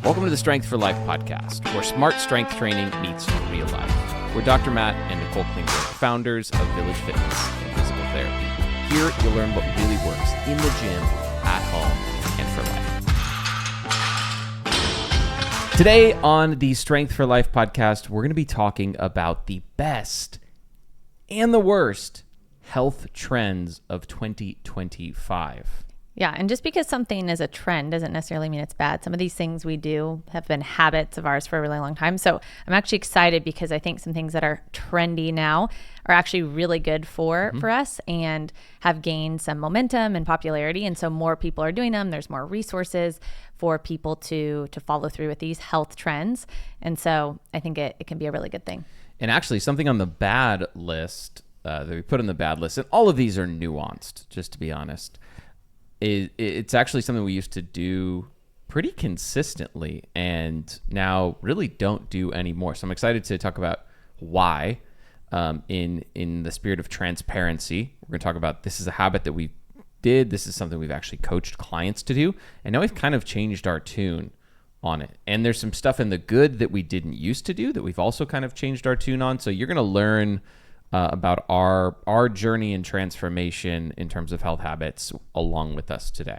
Welcome to the Strength for Life podcast, where smart strength training meets real life. We're Dr. Matt and Nicole Klingberg, founders of Village Fitness and Physical Therapy. Here, you'll learn what really works in the gym, at home, and for life. Today on the Strength for Life podcast, we're going to be talking about the best and the worst health trends of 2025. Yeah, and just because something is a trend doesn't necessarily mean it's bad. Some of these things we do have been habits of ours for a really long time. So I'm actually excited because I think some things that are trendy now are actually really good for us and have gained some momentum and popularity. And so more people are doing them. There's more resources for people to follow through with these health trends. And so I think it can be a really good thing. And actually, something on the bad list that we put on the bad list, and all of these are nuanced, just to be honest, it's actually something we used to do pretty consistently and now really don't do anymore. So I'm excited to talk about why in the spirit of transparency. We're going to talk about this is a habit that we did. This is something we've actually coached clients to do. And now we've kind of changed our tune on it. And there's some stuff in the good that we didn't used to do that we've also kind of changed our tune on. So you're going to learn about our journey and transformation in terms of health habits along with us today.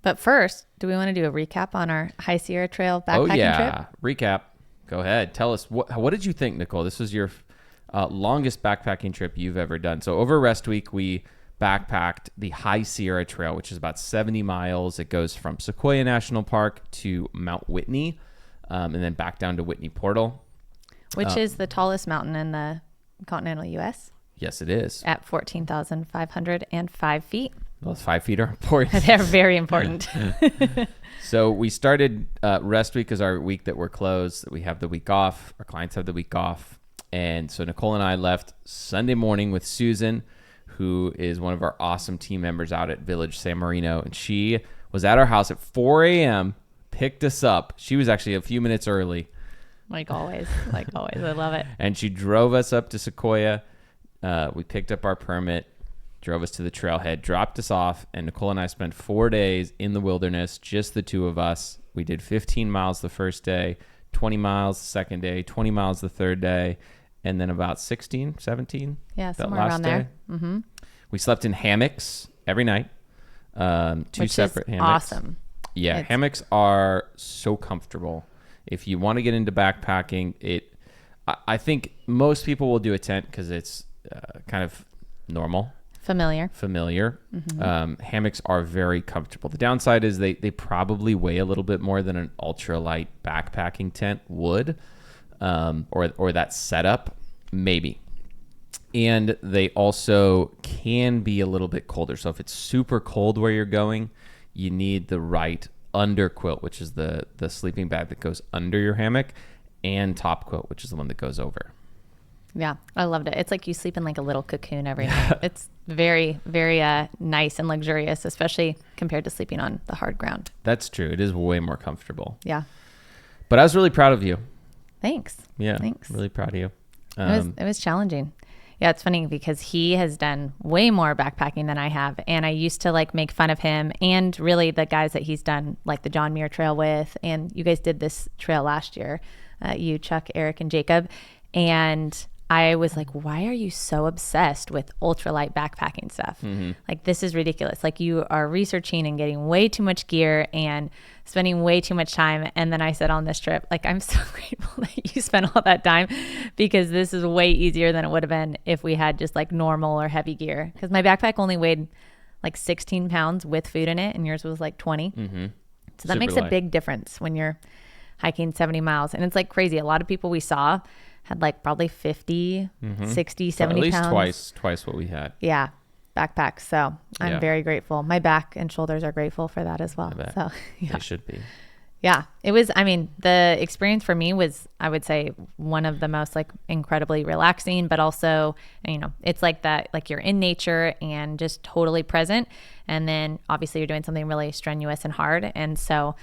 But first, do we want to do a recap on our High Sierra Trail backpacking trip? Oh yeah, recap. Go ahead. Tell us, what did you think, Nicole? This was your longest backpacking trip you've ever done. So over rest week, we backpacked the High Sierra Trail, which is about 70 miles. It goes from Sequoia National Park to Mount Whitney, and then back down to Whitney Portal. Which is the tallest mountain in the continental U.S. Yes, it is. At 14,505 feet. Those 5 feet are important. They're very important. So we started rest week as our week that we're closed. We have the week off. Our clients have the week off. And so Nicole and I left Sunday morning with Susan, who is one of our awesome team members out at Village San Marino. And she was at our house at 4 a.m., picked us up. She was actually a few minutes early. Like always. I love it. And she drove us up to Sequoia. We picked up our permit, drove us to the trailhead, dropped us off, and Nicole and I spent 4 days in the wilderness, just the two of us. We did 15 miles the first day, 20 miles the second day, 20 miles the third day, and then about 16, 17? Yeah, somewhere around there. Mm-hmm. We slept in hammocks every night, two separate hammocks. Awesome. Yeah, hammocks are so comfortable. If you want to get into backpacking, I think most people will do a tent because it's kind of normal. Familiar. Mm-hmm. Hammocks are very comfortable. The downside is they probably weigh a little bit more than an ultralight backpacking tent would, or that setup, maybe. And they also can be a little bit colder. So if it's super cold where you're going, you need the right under quilt, which is the sleeping bag that goes under your hammock, and top quilt, which is the one that goes over. Yeah, I loved it. It's like you sleep in like a little cocoon every night. It's very, very nice and luxurious, especially compared to sleeping on the hard ground. That's true. It is way more comfortable. Yeah. But I was really proud of you. Thanks. Yeah. Thanks. Really proud of you. It was challenging. Yeah, it's funny because he has done way more backpacking than I have. And I used to like make fun of him and really the guys that he's done like the John Muir Trail with. And you guys did this trail last year, you, Chuck, Eric, and Jacob. And I was like, why are you so obsessed with ultralight backpacking stuff? Mm-hmm. Like, this is ridiculous. Like, you are researching and getting way too much gear and spending way too much time. And then I said on this trip, like, I'm so grateful that you spent all that time because this is way easier than it would have been if we had just like normal or heavy gear. Because my backpack only weighed like 16 pounds with food in it and yours was like 20. Mm-hmm. So that makes a big difference when you're hiking 70 miles. And it's like crazy. A lot of people we saw had like probably 50, 60, 70 pounds. At least twice what we had. Yeah, backpacks. So I'm very grateful. My back and shoulders are grateful for that as well. So they should be. Yeah, it was, I mean, the experience for me was, I would say, one of the most like incredibly relaxing, but also, you know, it's like that, like you're in nature and just totally present. And then obviously you're doing something really strenuous and hard. And so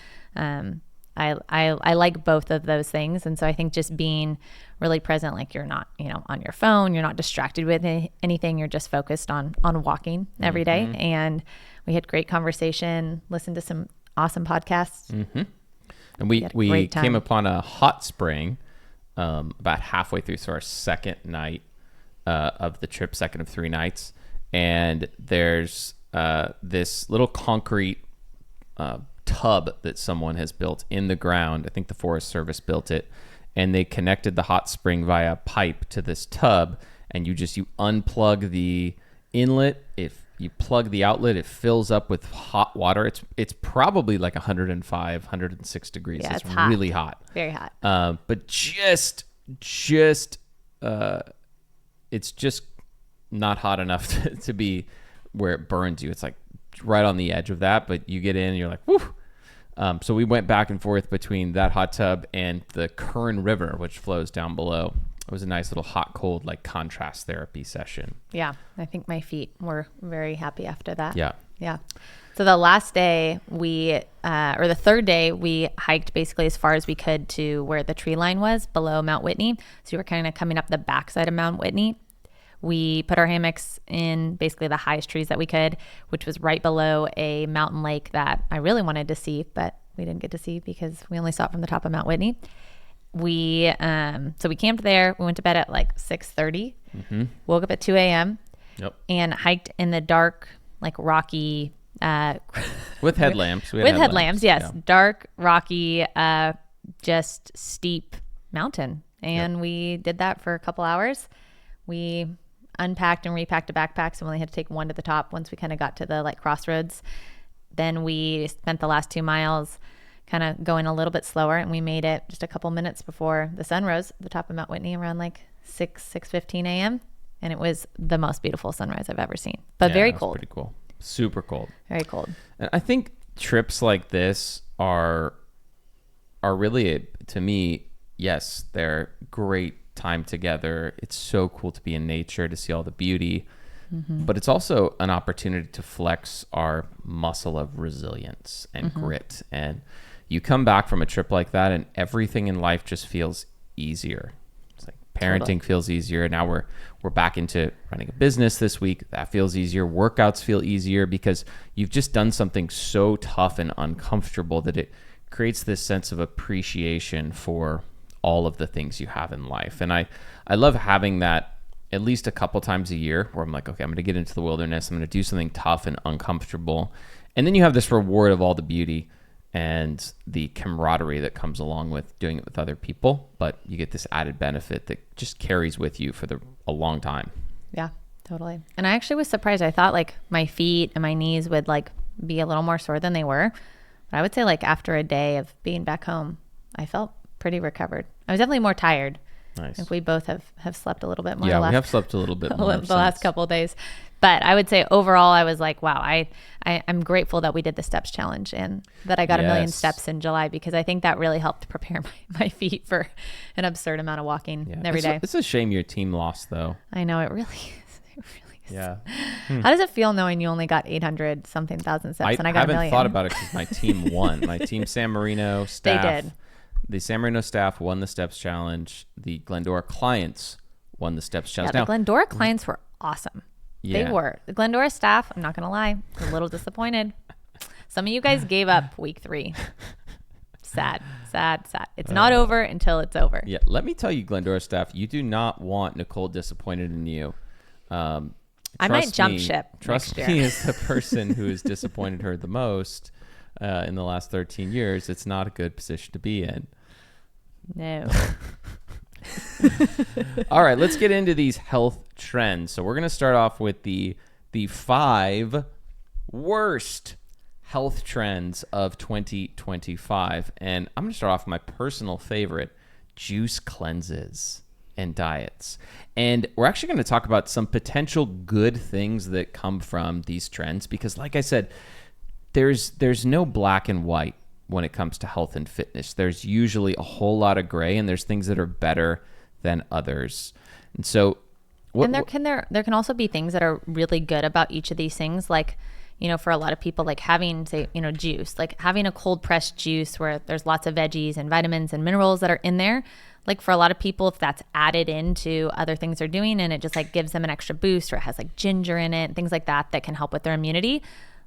I like both of those things. And so I think just being really present, like you're not, you know, on your phone, you're not distracted with anything. You're just focused on walking every day. And we had great conversation, listened to some awesome podcasts. Mm-hmm. And had a we great time. came upon a hot spring about halfway through, so our second night of the trip, second of 3 nights. And there's this little concrete tub that someone has built in the ground. I think the Forest Service built it, and they connected the hot spring via pipe to this tub, and you unplug the inlet. If you plug the outlet, it fills up with hot water. It's probably like 105, 106 degrees. Yeah, it's hot. really hot. Very hot. But it's just not hot enough to be where it burns you. It's like right on the edge of that, but you get in and you're like, whew. So we went back and forth between that hot tub and the Kern River, which flows down below. It was a nice little hot, cold, like contrast therapy session. Yeah. I think my feet were very happy after that. Yeah. Yeah. So the last day or the third day, we hiked basically as far as we could to where the tree line was below Mount Whitney. So we were kind of coming up the backside of Mount Whitney. We put our hammocks in basically the highest trees that we could, which was right below a mountain lake that I really wanted to see, but we didn't get to see because we only saw it from the top of Mount Whitney. So we camped there. We went to bed at like 6:30, woke up at 2 a.m. Yep. and hiked in the dark, like rocky, with headlamps. With headlamps, yes. Yeah. Dark, rocky, just steep mountain. And we did that for a couple hours. We unpacked and repacked a backpack, so we only had to take one to the top once we kind of got to the like crossroads. Then we spent the last 2 miles kind of going a little bit slower, and we made it just a couple minutes before the sun rose at the top of Mount Whitney around like 6:15 a.m. And it was the most beautiful sunrise I've ever seen, but very cold. Pretty cool. Super cold. Very cold. And I think trips like this are really, to me, yes, they're great time together. It's so cool to be in nature, to see all the beauty, but it's also an opportunity to flex our muscle of resilience and grit. And you come back from a trip like that and everything in life just feels easier. It's like parenting feels easier. Now we're back into running a business this week. That feels easier. Workouts feel easier because you've just done something so tough and uncomfortable that it creates this sense of appreciation for all of the things you have in life. And I love having that at least a couple times a year where I'm like, okay, I'm going to get into the wilderness. I'm going to do something tough and uncomfortable. And then you have this reward of all the beauty and the camaraderie that comes along with doing it with other people. But you get this added benefit that just carries with you for a long time. Yeah, totally. And I actually was surprised. I thought like my feet and my knees would like be a little more sore than they were. But I would say like after a day of being back home, I felt pretty recovered. I was definitely more tired. Nice. I think we both have slept a little bit more. Yeah, we have slept a little bit more the last couple of days. But I would say overall, I was like, wow, I'm grateful that we did the steps challenge and that I got 1 million steps in July, because I think that really helped prepare my feet for an absurd amount of walking every day. It's a shame your team lost, though. I know, it really is. It really is. Yeah. How does it feel knowing you only got 800 something thousand steps and I got 1 million? I haven't thought about it because my team won. My team San Marino staff. They did. The San Marino staff won the steps challenge. The Glendora clients won the steps challenge. Yeah, the Glendora clients were awesome. Yeah. They were. The Glendora staff, I'm not going to lie, a little disappointed. Some of you guys gave up week 3. Sad. It's not over until it's over. Yeah, let me tell you, Glendora staff, you do not want Nicole disappointed in you. I might jump ship Trust next year. me, as the person who has disappointed her the most in the last 13 years, it's not a good position to be in. No. All right, let's get into these health trends. So we're going to start off with the 5 worst health trends of 2025. And I'm going to start off with my personal favorite, juice cleanses and diets. And we're actually going to talk about some potential good things that come from these trends because, like I said, there's no black and white when it comes to health and fitness. There's usually a whole lot of gray, and there's things that are better than others. And so there can also be things that are really good about each of these things, like, you know, for a lot of people, like having, say, you know, juice, like having a cold pressed juice where there's lots of veggies and vitamins and minerals that are in there. Like for a lot of people, if that's added into other things they're doing and it just like gives them an extra boost, or it has like ginger in it and things like that can help with their immunity,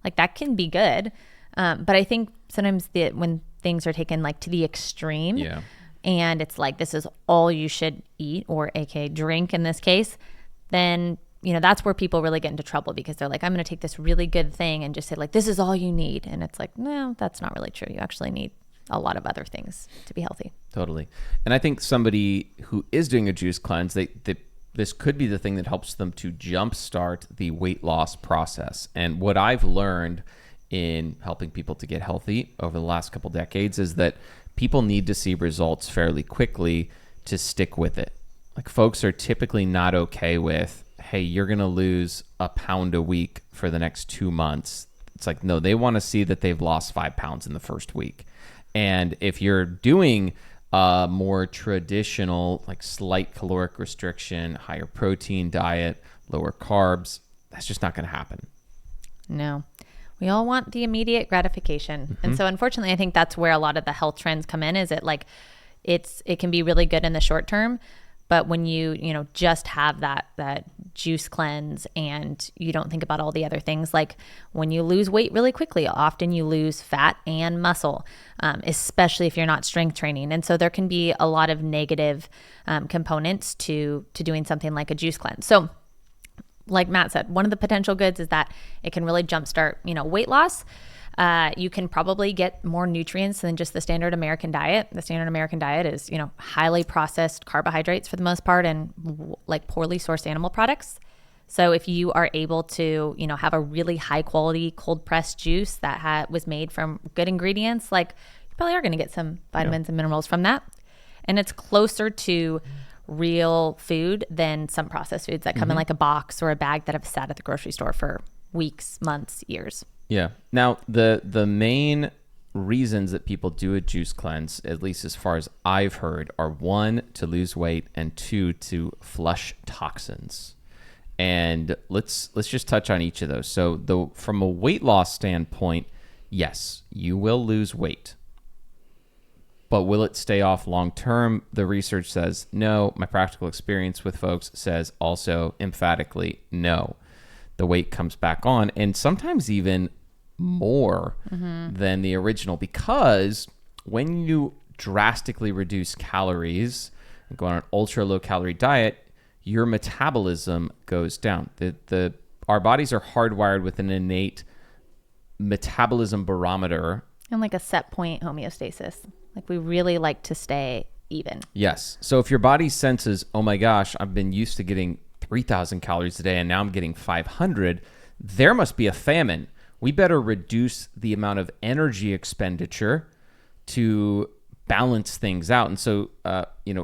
like that can be good. But I think sometimes when things are taken like to the extreme. Yeah. And it's like, this is all you should eat, or aka drink in this case, then, you know, that's where people really get into trouble, because they're like, I'm going to take this really good thing and just say like, this is all you need. And it's like, no, that's not really true. You actually need a lot of other things to be healthy. Totally. And I think somebody who is doing a juice cleanse, this could be the thing that helps them to jumpstart the weight loss process. And what I've learned in helping people to get healthy over the last couple decades is that people need to see results fairly quickly to stick with it. Like, folks are typically not okay with, hey, you're going to lose a pound a week for the next 2 months. It's like, no, they want to see that they've lost 5 pounds in the first week. And if you're doing a more traditional, like slight caloric restriction, higher protein diet, lower carbs, that's just not going to happen. No. We all want the immediate gratification. Mm-hmm. And so unfortunately, I think that's where a lot of the health trends come in, is it like it can be really good in the short term, but when you just have that juice cleanse and you don't think about all the other things, like when you lose weight really quickly, often you lose fat and muscle, especially if you're not strength training. And so there can be a lot of negative components to doing something like a juice cleanse. So like Matt said, one of the potential goods is that it can really jumpstart, weight loss. You can probably get more nutrients than just the standard American diet. The standard American diet is, highly processed carbohydrates for the most part, and like poorly sourced animal products. So if you are able to, have a really high quality cold pressed juice that was made from good ingredients, like you probably are going to get some vitamins and minerals from that. And it's closer to real food than some processed foods that come in like a box or a bag that have sat at the grocery store for weeks, months, years. Yeah. Now, the main reasons that people do a juice cleanse, at least as far as I've heard, are 1, to lose weight, and 2, to flush toxins. And let's just touch on each of those. So from a weight loss standpoint, yes, you will lose weight. But will it stay off long term? The research says no. My practical experience with folks says also emphatically no. The weight comes back on, and sometimes even more than the original, because when you drastically reduce calories and go on an ultra low calorie diet, your metabolism goes down. Our bodies are hardwired with an innate metabolism barometer and like a set point homeostasis. Like, we really like to stay even. Yes. So if your body senses, oh my gosh, I've been used to getting 3,000 calories a day and now I'm getting 500, there must be a famine. We better reduce the amount of energy expenditure to balance things out. And so,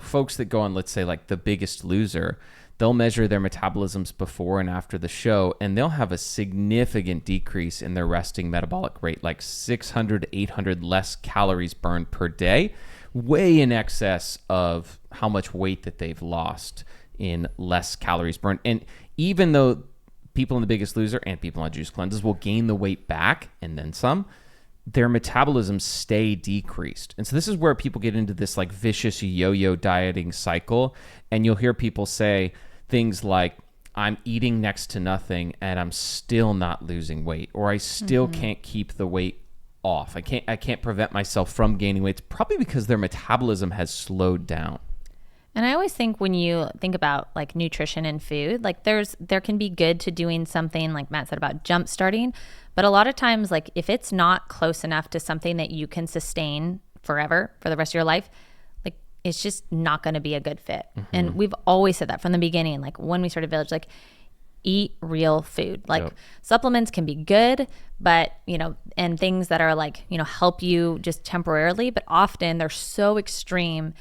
folks that go on, let's say like The Biggest Loser, they'll measure their metabolisms before and after the show, and they'll have a significant decrease in their resting metabolic rate, like 600 to 800 less calories burned per day, way in excess of how much weight that they've lost in less calories burned. And even though people in The Biggest Loser and people on juice cleanses will gain the weight back and then some, their metabolisms stay decreased. And so this is where people get into this like vicious yo-yo dieting cycle. And you'll hear people say things like, I'm eating next to nothing and I'm still not losing weight, or I still can't keep the weight off. I can't prevent myself from gaining weight. It's probably because their metabolism has slowed down. And I always think when you think about like nutrition and food, like there can be good to doing something like Matt said about jump starting, but a lot of times, like if it's not close enough to something that you can sustain forever for the rest of your life, like it's just not going to be a good fit. And we've always said that from the beginning, like when we started Village, like eat real food. Like supplements can be good, but and things that are like, help you just temporarily, but often they're so extreme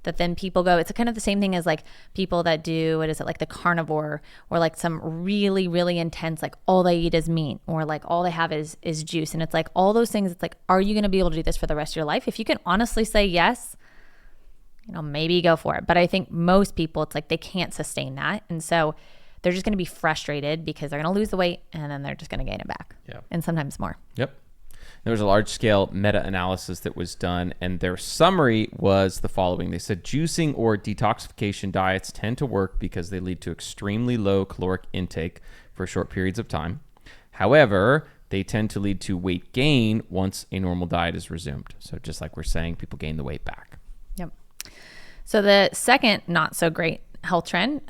that then people go, it's kind of the same thing as like people that do, like the carnivore, or like some really, really intense, like all they eat is meat, or like all they have is juice. And it's like all those things, it's like, are you going to be able to do this for the rest of your life? If you can honestly say yes, maybe go for it. But I think most people, it's like they can't sustain that. And so they're just going to be frustrated because they're going to lose the weight and then they're just going to gain it back. Yeah. And sometimes more. Yep. There was a large-scale meta-analysis that was done, and their summary was the following. They said juicing or detoxification diets tend to work because they lead to extremely low caloric intake for short periods of time. However, they tend to lead to weight gain once a normal diet is resumed. So just like we're saying, people gain the weight back. Yep. So the second not so great health trend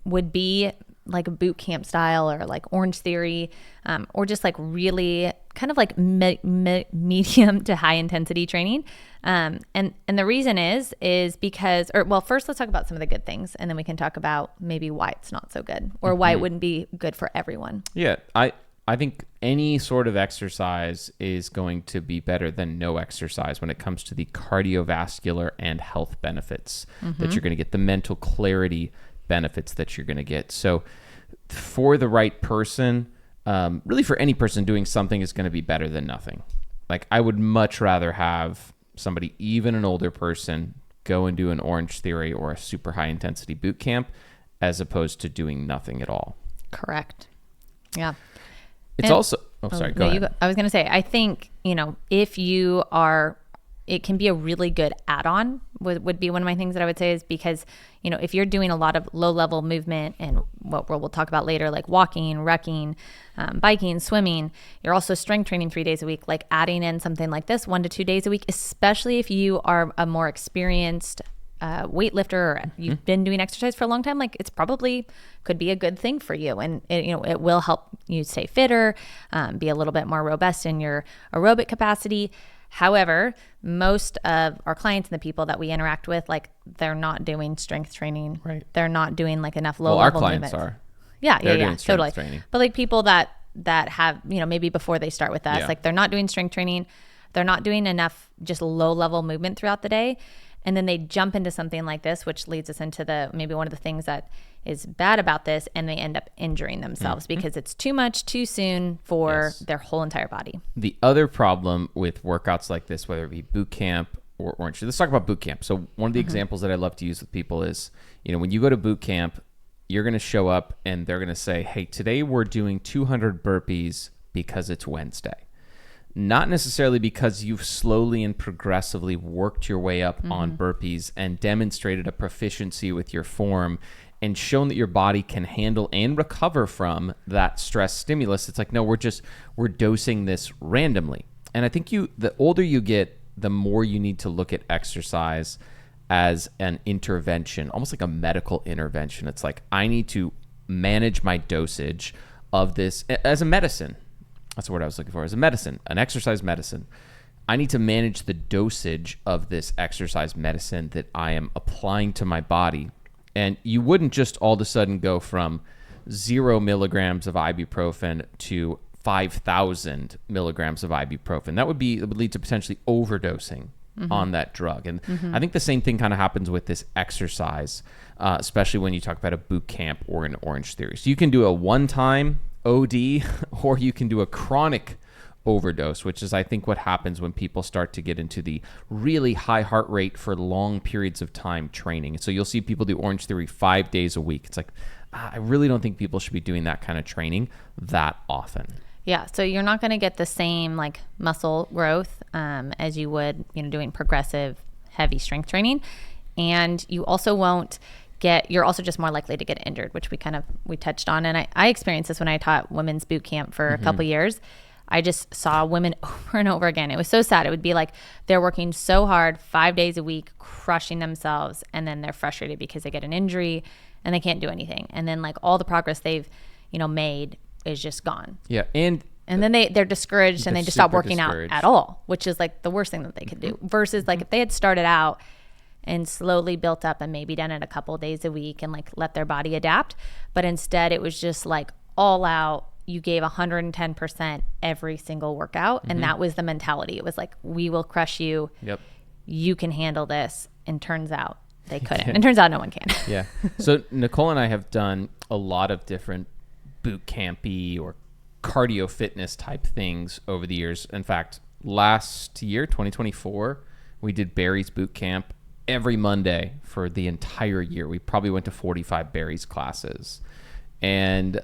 would be like a boot camp style or like Orange Theory, or just like really kind of like medium to high intensity training. And the reason is because, first let's talk about some of the good things, and then we can talk about maybe why it's not so good, or why it wouldn't be good for everyone. Yeah. I think any sort of exercise is going to be better than no exercise when it comes to the cardiovascular and health benefits that you're going to get, the mental clarity benefits that you're going to get. So for the right person, really for any person, doing something is going to be better than nothing. Like I would much rather have somebody, even an older person, go and do an Orange Theory or a super high intensity boot camp as opposed to doing nothing at all. Correct. Yeah. It's also, sorry, go ahead. I was going to say, I think, if you are, it can be a really good add-on would be one of my things that I would say, is because, if you're doing a lot of low level movement and what we'll talk about later, like walking, rucking, biking, swimming, you're also strength training 3 days a week, like adding in something like this 1 to 2 days a week, especially if you are a more experienced weightlifter, or you've been doing exercise for a long time, like it's probably could be a good thing for you, and it will help you stay fitter, be a little bit more robust in your aerobic capacity. However, most of our clients and the people that we interact with, like they're not doing strength training. Right. They're not doing like enough low level our clients movements. are. Yeah, They're doing totally. strength training. But like people that have, maybe before they start with us, like they're not doing strength training, they're not doing enough just low level movement throughout the day. And then they jump into something like this, which leads us into maybe one of the things that is bad about this, and they end up injuring themselves because it's too much too soon for their whole entire body. The other problem with workouts like this, whether it be boot camp or Orange, let's talk about boot camp. So one of the examples that I love to use with people is, when you go to boot camp, you're going to show up and they're going to say, hey, today we're doing 200 burpees because it's Wednesday. Not necessarily because you've slowly and progressively worked your way up on burpees and demonstrated a proficiency with your form and shown that your body can handle and recover from that stress stimulus. It's like, no, we're dosing this randomly. And I think the older you get, the more you need to look at exercise as an intervention, almost like a medical intervention. It's like, I need to manage my dosage of this as a medicine. That's the word I was looking for, as a medicine, an exercise medicine. I need to manage the dosage of this exercise medicine that I am applying to my body. And you wouldn't just all of a sudden go from 0 milligrams of ibuprofen to 5,000 milligrams of ibuprofen. That would lead to potentially overdosing on that drug. And I think the same thing kind of happens with this exercise, especially when you talk about a boot camp or an Orange Theory. So you can do a one-time OD, or you can do a chronic overdose, which is, I think, what happens when people start to get into the really high heart rate for long periods of time training. So you'll see people do Orange Theory 5 days a week. It's like, I really don't think people should be doing that kind of training that often. Yeah, so you're not going to get the same like muscle growth as you would, doing progressive heavy strength training, and you also won't you're also just more likely to get injured, which we touched on. And I experienced this when I taught women's boot camp for a couple years. I just saw women over and over again. It was so sad. It would be like they're working so hard 5 days a week, crushing themselves, and then they're frustrated because they get an injury and they can't do anything. And then like all the progress they've, made is just gone. Yeah. And then they're discouraged and they just stop working out at all, which is like the worst thing that they could do. Versus like if they had started out and slowly built up and maybe done it a couple days a week and like let their body adapt. But instead it was just like all out. You gave 110% every single workout. And that was the mentality. It was like, we will crush you. Yep. You can handle this. And turns out they couldn't. And turns out no one can. Yeah. So Nicole and I have done a lot of different boot campy or cardio fitness type things over the years. In fact, last year, 2024, we did Barry's boot camp every Monday for the entire year. We probably went to 45 Barry's classes. And,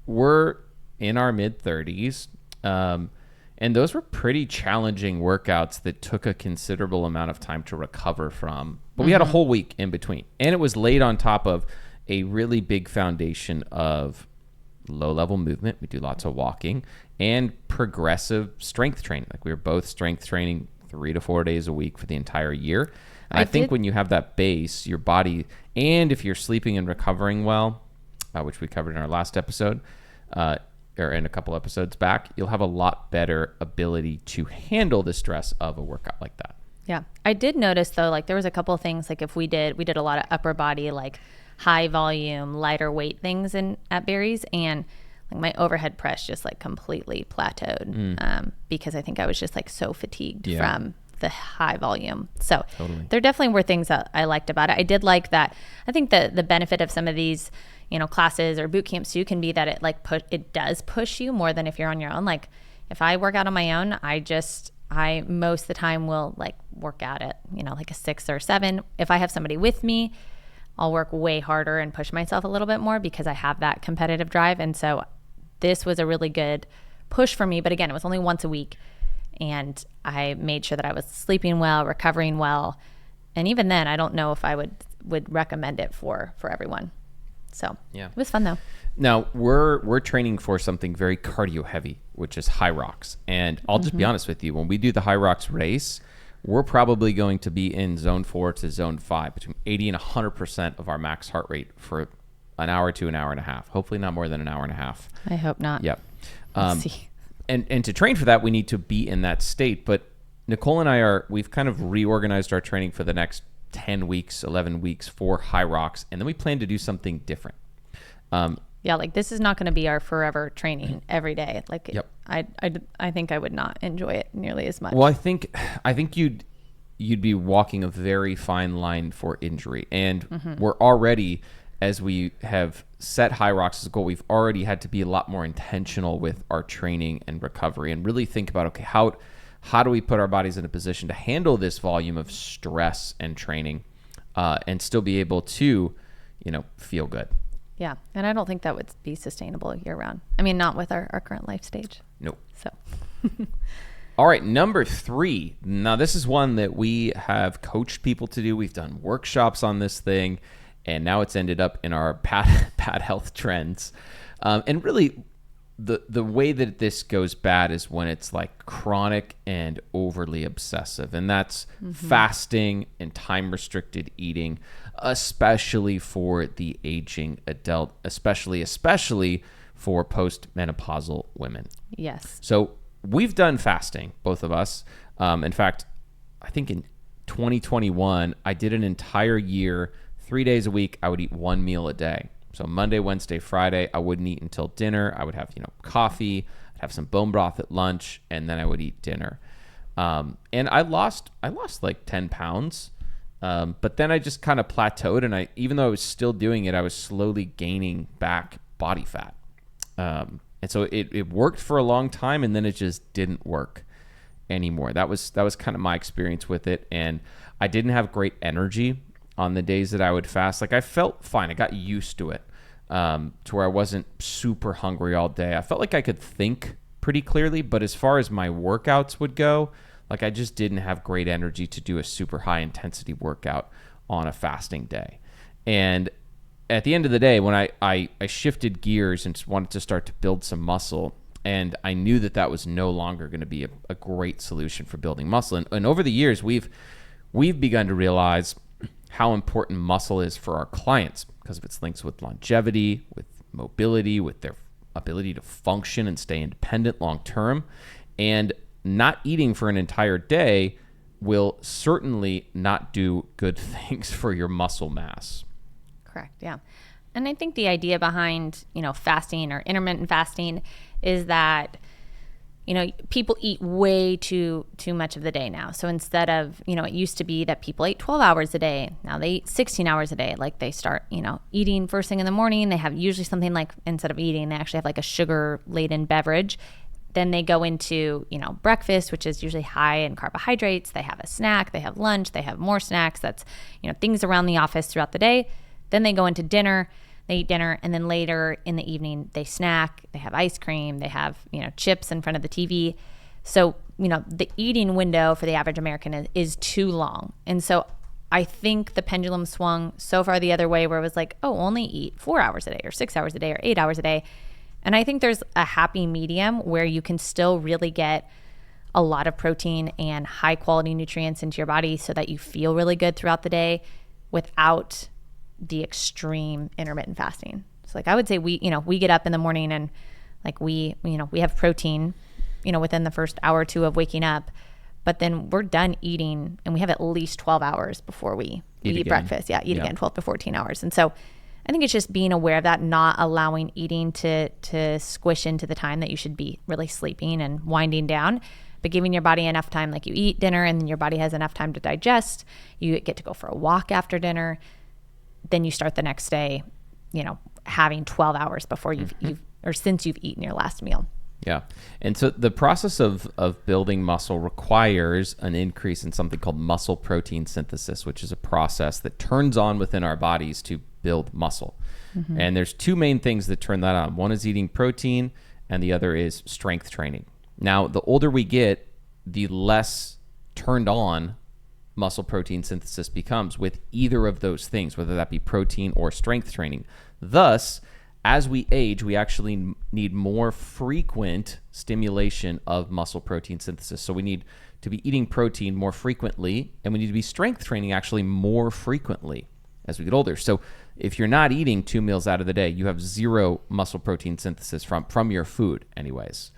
we're in our mid 30s. And those were pretty challenging workouts that took a considerable amount of time to recover from. But we had a whole week in between. And it was laid on top of a really big foundation of low level movement. We do lots of walking and progressive strength training. Like we were both strength training 3 to 4 days a week for the entire year. And I think when you have that base, your body, and if you're sleeping and recovering well, which we covered in our last episode, or in a couple episodes back, you'll have a lot better ability to handle the stress of a workout like that. Yeah. I did notice though, like there was a couple of things, like if we did a lot of upper body, like high volume, lighter weight things at Barry's, and like my overhead press just like completely plateaued because I think I was just like so fatigued from the high volume. So there definitely were things that I liked about it. I did like that. I think the benefit of some of these, classes or boot camps too can be that it like it does push you more than if you're on your own. Like if I work out on my own, I most of the time will like work out at, like a 6 or 7. If I have somebody with me, I'll work way harder and push myself a little bit more because I have that competitive drive. And so this was a really good push for me. But again, it was only once a week. And I made sure that I was sleeping well, recovering well. And even then, I don't know if I would recommend it for everyone. So it was fun though. Now we're training for something very cardio heavy, which is high rocks. And I'll just be honest with you, when we do the high rocks race, we're probably going to be in zone 4 to zone 5, between 80 and 100% of our max heart rate for an hour to an hour and a half. Hopefully not more than an hour and a half. I hope not. Yep. Let's see. And to train for that, we need to be in that state. But Nicole and we've kind of reorganized our training for the next 10 weeks, 11 weeks for high rocks. And then we plan to do something different. Like this is not going to be our forever training every day. Like I think I would not enjoy it nearly as much. Well, I think you'd be walking a very fine line for injury. And we're already, as we have set high rocks as a goal, we've already had to be a lot more intentional with our training and recovery and really think about, okay, how do we put our bodies in a position to handle this volume of stress and training and still be able to, feel good. Yeah. And I don't think that would be sustainable year round. I mean, not with our current life stage. Nope. So. All right. Number 3. Now, this is one that we have coached people to do. We've done workshops on this thing, and now it's ended up in our bad health trends. And really, the way that this goes bad is when it's like chronic and overly obsessive. And that's fasting and time-restricted eating, especially for the aging adult, especially for postmenopausal women. Yes. So we've done fasting, both of us. In fact, I think in 2021, I did an entire year, 3 days a week, I would eat 1 meal a day. So Monday, Wednesday, Friday, I wouldn't eat until dinner. I would have, coffee, I'd have some bone broth at lunch, and then I would eat dinner. And I lost like 10 pounds. But then I just kind of plateaued, and even though I was still doing it, I was slowly gaining back body fat. And so it worked for a long time, and then it just didn't work anymore. That was kind of my experience with it. And I didn't have great energy on the days that I would fast. Like I felt fine. I got used to it, to where I wasn't super hungry all day. I felt like I could think pretty clearly, but as far as my workouts would go, like I just didn't have great energy to do a super high intensity workout on a fasting day. And at the end of the day, when I shifted gears and just wanted to start to build some muscle, and I knew that was no longer going to be a great solution for building muscle. And over the years, we've begun to realize how important muscle is for our clients because of its links with longevity, with mobility, with their ability to function and stay independent long term. And not eating for an entire day will certainly not do good things for your muscle mass. Correct. Yeah. And I think the idea behind, fasting or intermittent fasting is that, people eat way too much of the day now. So instead of, it used to be that people ate 12 hours a day. Now they eat 16 hours a day. Like they start, eating first thing in the morning. They have usually something like, instead of eating, they actually have like a sugar-laden beverage. Then they go into, breakfast, which is usually high in carbohydrates. They have a snack, they have lunch, they have more snacks. That's, things around the office throughout the day. Then they go into dinner, they eat dinner, and then later in the evening, they snack, they have ice cream, they have, chips in front of the TV. So, the eating window for the average American is too long. And so I think the pendulum swung so far the other way where it was like, oh, only eat 4 hours a day or 6 hours a day or 8 hours a day. And I think there's a happy medium where you can still really get a lot of protein and high quality nutrients into your body so that you feel really good throughout the day without the extreme intermittent fasting. So like I would say we get up in the morning and like we have protein, within the first hour or two of waking up, but then we're done eating and we have at least 12 hours before we eat breakfast. Eat again, 12 to 14 hours. And so I think it's just being aware of that, not allowing eating to squish into the time that you should be really sleeping and winding down, but giving your body enough time. Like you eat dinner and then your body has enough time to digest. You get to go for a walk after dinner. Then you start the next day, having 12 hours before since you've eaten your last meal. Yeah. And so the process of building muscle requires an increase in something called muscle protein synthesis, which is a process that turns on within our bodies to build muscle. Mm-hmm. And there's two main things that turn that on. One is eating protein and the other is strength training. Now, the older we get, the less turned on muscle protein synthesis becomes with either of those things, whether that be protein or strength training. Thus, as we age, we actually need more frequent stimulation of muscle protein synthesis. So we need to be eating protein more frequently, and we need to be strength training actually more frequently as we get older. So if you're not eating 2 meals out of the day, you have zero muscle protein synthesis from your food anyways.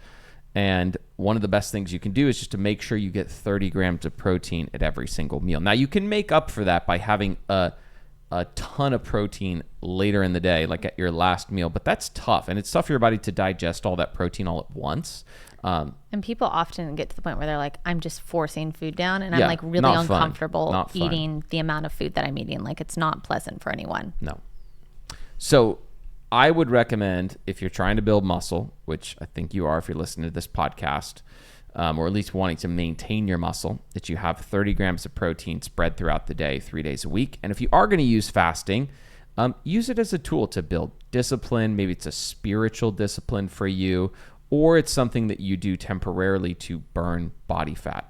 And one of the best things you can do is just to make sure you get 30 grams of protein at every single meal. Now, you can make up for that by having a ton of protein later in the day, like at your last meal, but that's tough. And it's tough for your body to digest all that protein all at once. And people often get to the point where they're like, I'm just forcing food down and I'm like really uncomfortable eating the amount of food that I'm eating. Like it's not pleasant for anyone. No. So I would recommend, if you're trying to build muscle, which I think you are if you're listening to this podcast, or at least wanting to maintain your muscle, that you have 30 grams of protein spread throughout the day, 3 days a week. And if you are going to use fasting, use it as a tool to build discipline. Maybe it's a spiritual discipline for you, or it's something that you do temporarily to burn body fat.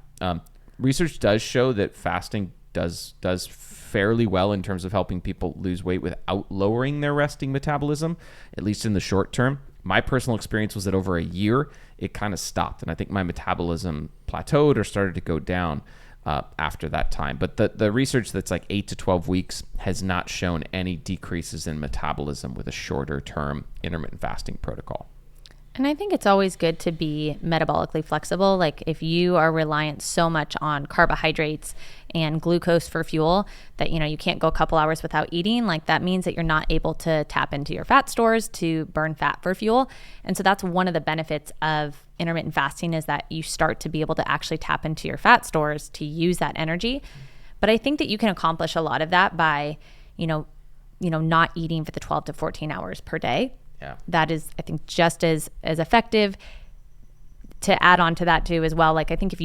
Research does show that fasting does fairly well in terms of helping people lose weight without lowering their resting metabolism, at least in the short term. My personal experience was that over a year, it kind of stopped. And I think my metabolism plateaued or started to go down after that time. But the research that's like 8 to 12 weeks has not shown any decreases in metabolism with a shorter term intermittent fasting protocol. And I think it's always good to be metabolically flexible. Like if you are reliant so much on carbohydrates and glucose for fuel that, you can't go a couple hours without eating, like that means that you're not able to tap into your fat stores to burn fat for fuel. And so that's one of the benefits of intermittent fasting, is that you start to be able to actually tap into your fat stores to use that energy. But I think that you can accomplish a lot of that by, not eating for the 12 to 14 hours per day. Yeah. That is, I think, just as effective. To add on to that too as well, like I think if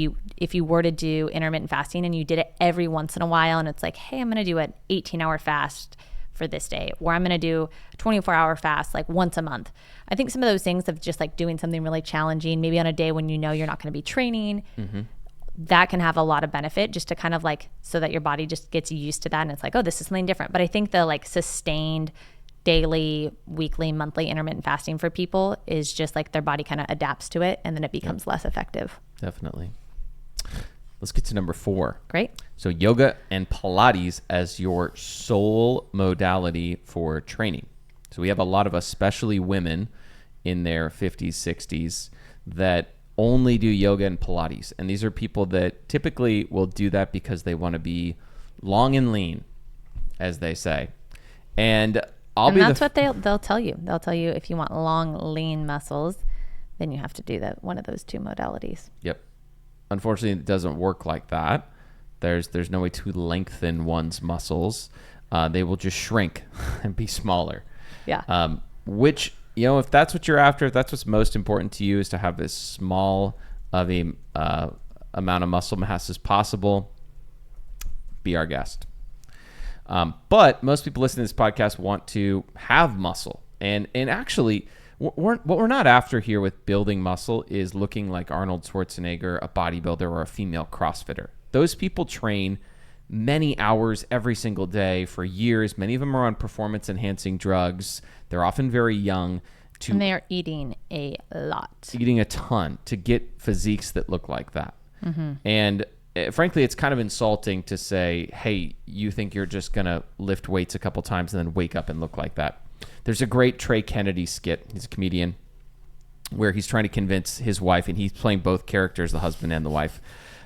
you were to do intermittent fasting and you did it every once in a while, and it's like, hey, I'm going to do an 18-hour fast for this day, or I'm going to do a 24-hour fast like once a month. I think some of those things of just like doing something really challenging, maybe on a day when you're not going to be training, that can have a lot of benefit, just to kind of like, so that your body just gets used to that and it's like, oh, this is something different. But I think the like sustained daily, weekly, monthly intermittent fasting for people is just like their body kind of adapts to it, and then it becomes less effective. Definitely. Let's get to number 4. Great. So yoga and Pilates as your sole modality for training. So we have a lot of, especially women in their 50s, 60s, that only do yoga and Pilates. And these are people that typically will do that because they want to be long and lean, as they say. And that's what they'll tell you. They'll tell you if you want long, lean muscles, then you have to do one of those 2 modalities. Yep. Unfortunately, it doesn't work like that. There's no way to lengthen one's muscles. They will just shrink and be smaller. Yeah. Which, if that's what you're after, if that's what's most important to you, is to have as small of a amount of muscle mass as possible, be our guest. But most people listening to this podcast want to have muscle. And actually, what we're not after here with building muscle is looking like Arnold Schwarzenegger, a bodybuilder, or a female CrossFitter. Those people train many hours every single day for years. Many of them are on performance-enhancing drugs. They're often very young. And they are eating a lot. Eating a ton to get physiques that look like that. And frankly, it's kind of insulting to say, hey, you think you're just going to lift weights a couple times and then wake up and look like that. There's a great Trey Kennedy skit. He's a comedian where he's trying to convince his wife, and he's playing both characters, the husband and the wife.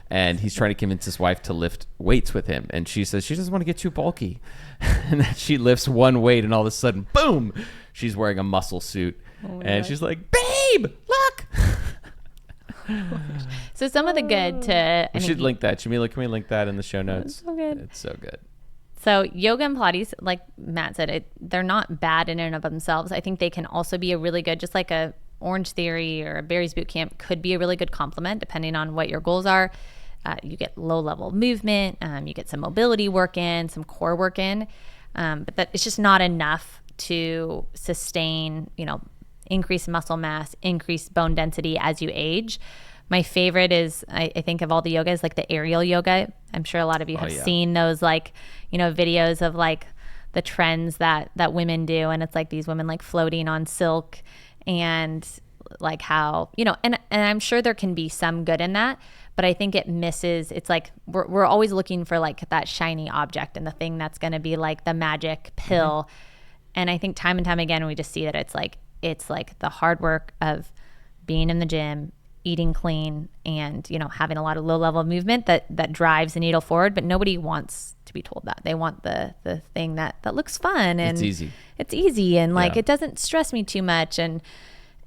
And he's trying to convince his wife to lift weights with him. And she says she doesn't want to get too bulky. And then she lifts one weight, and all of a sudden, boom, she's wearing a muscle suit. And she's like, babe, look. So some of the good to... We should link that. Jamila, can we link that in the show notes? It's so good. It's so good. So yoga and Pilates, like Matt said, they're not bad in and of themselves. I think they can also be a really good, just like a Orange Theory or a Barry's Boot Camp could be a really good complement depending on what your goals are. You get low-level movement. You get some mobility work in, some core work in. But that it's just not enough to sustain, increase muscle mass, increase bone density as you age. My favorite is, I think of all the yoga, is like the aerial yoga. I'm sure a lot of you have seen those videos of like the trends that women do. And it's like these women like floating on silk and like how, and I'm sure there can be some good in that, but I think it misses. It's like we're always looking for like that shiny object and the thing that's going to be like the magic pill. And I think time and time again, we just see that it's like the hard work of being in the gym, eating clean, and having a lot of low level movement that drives the needle forward. But nobody wants to be told that. They want the thing that looks fun and it's easy and like it doesn't stress me too much. And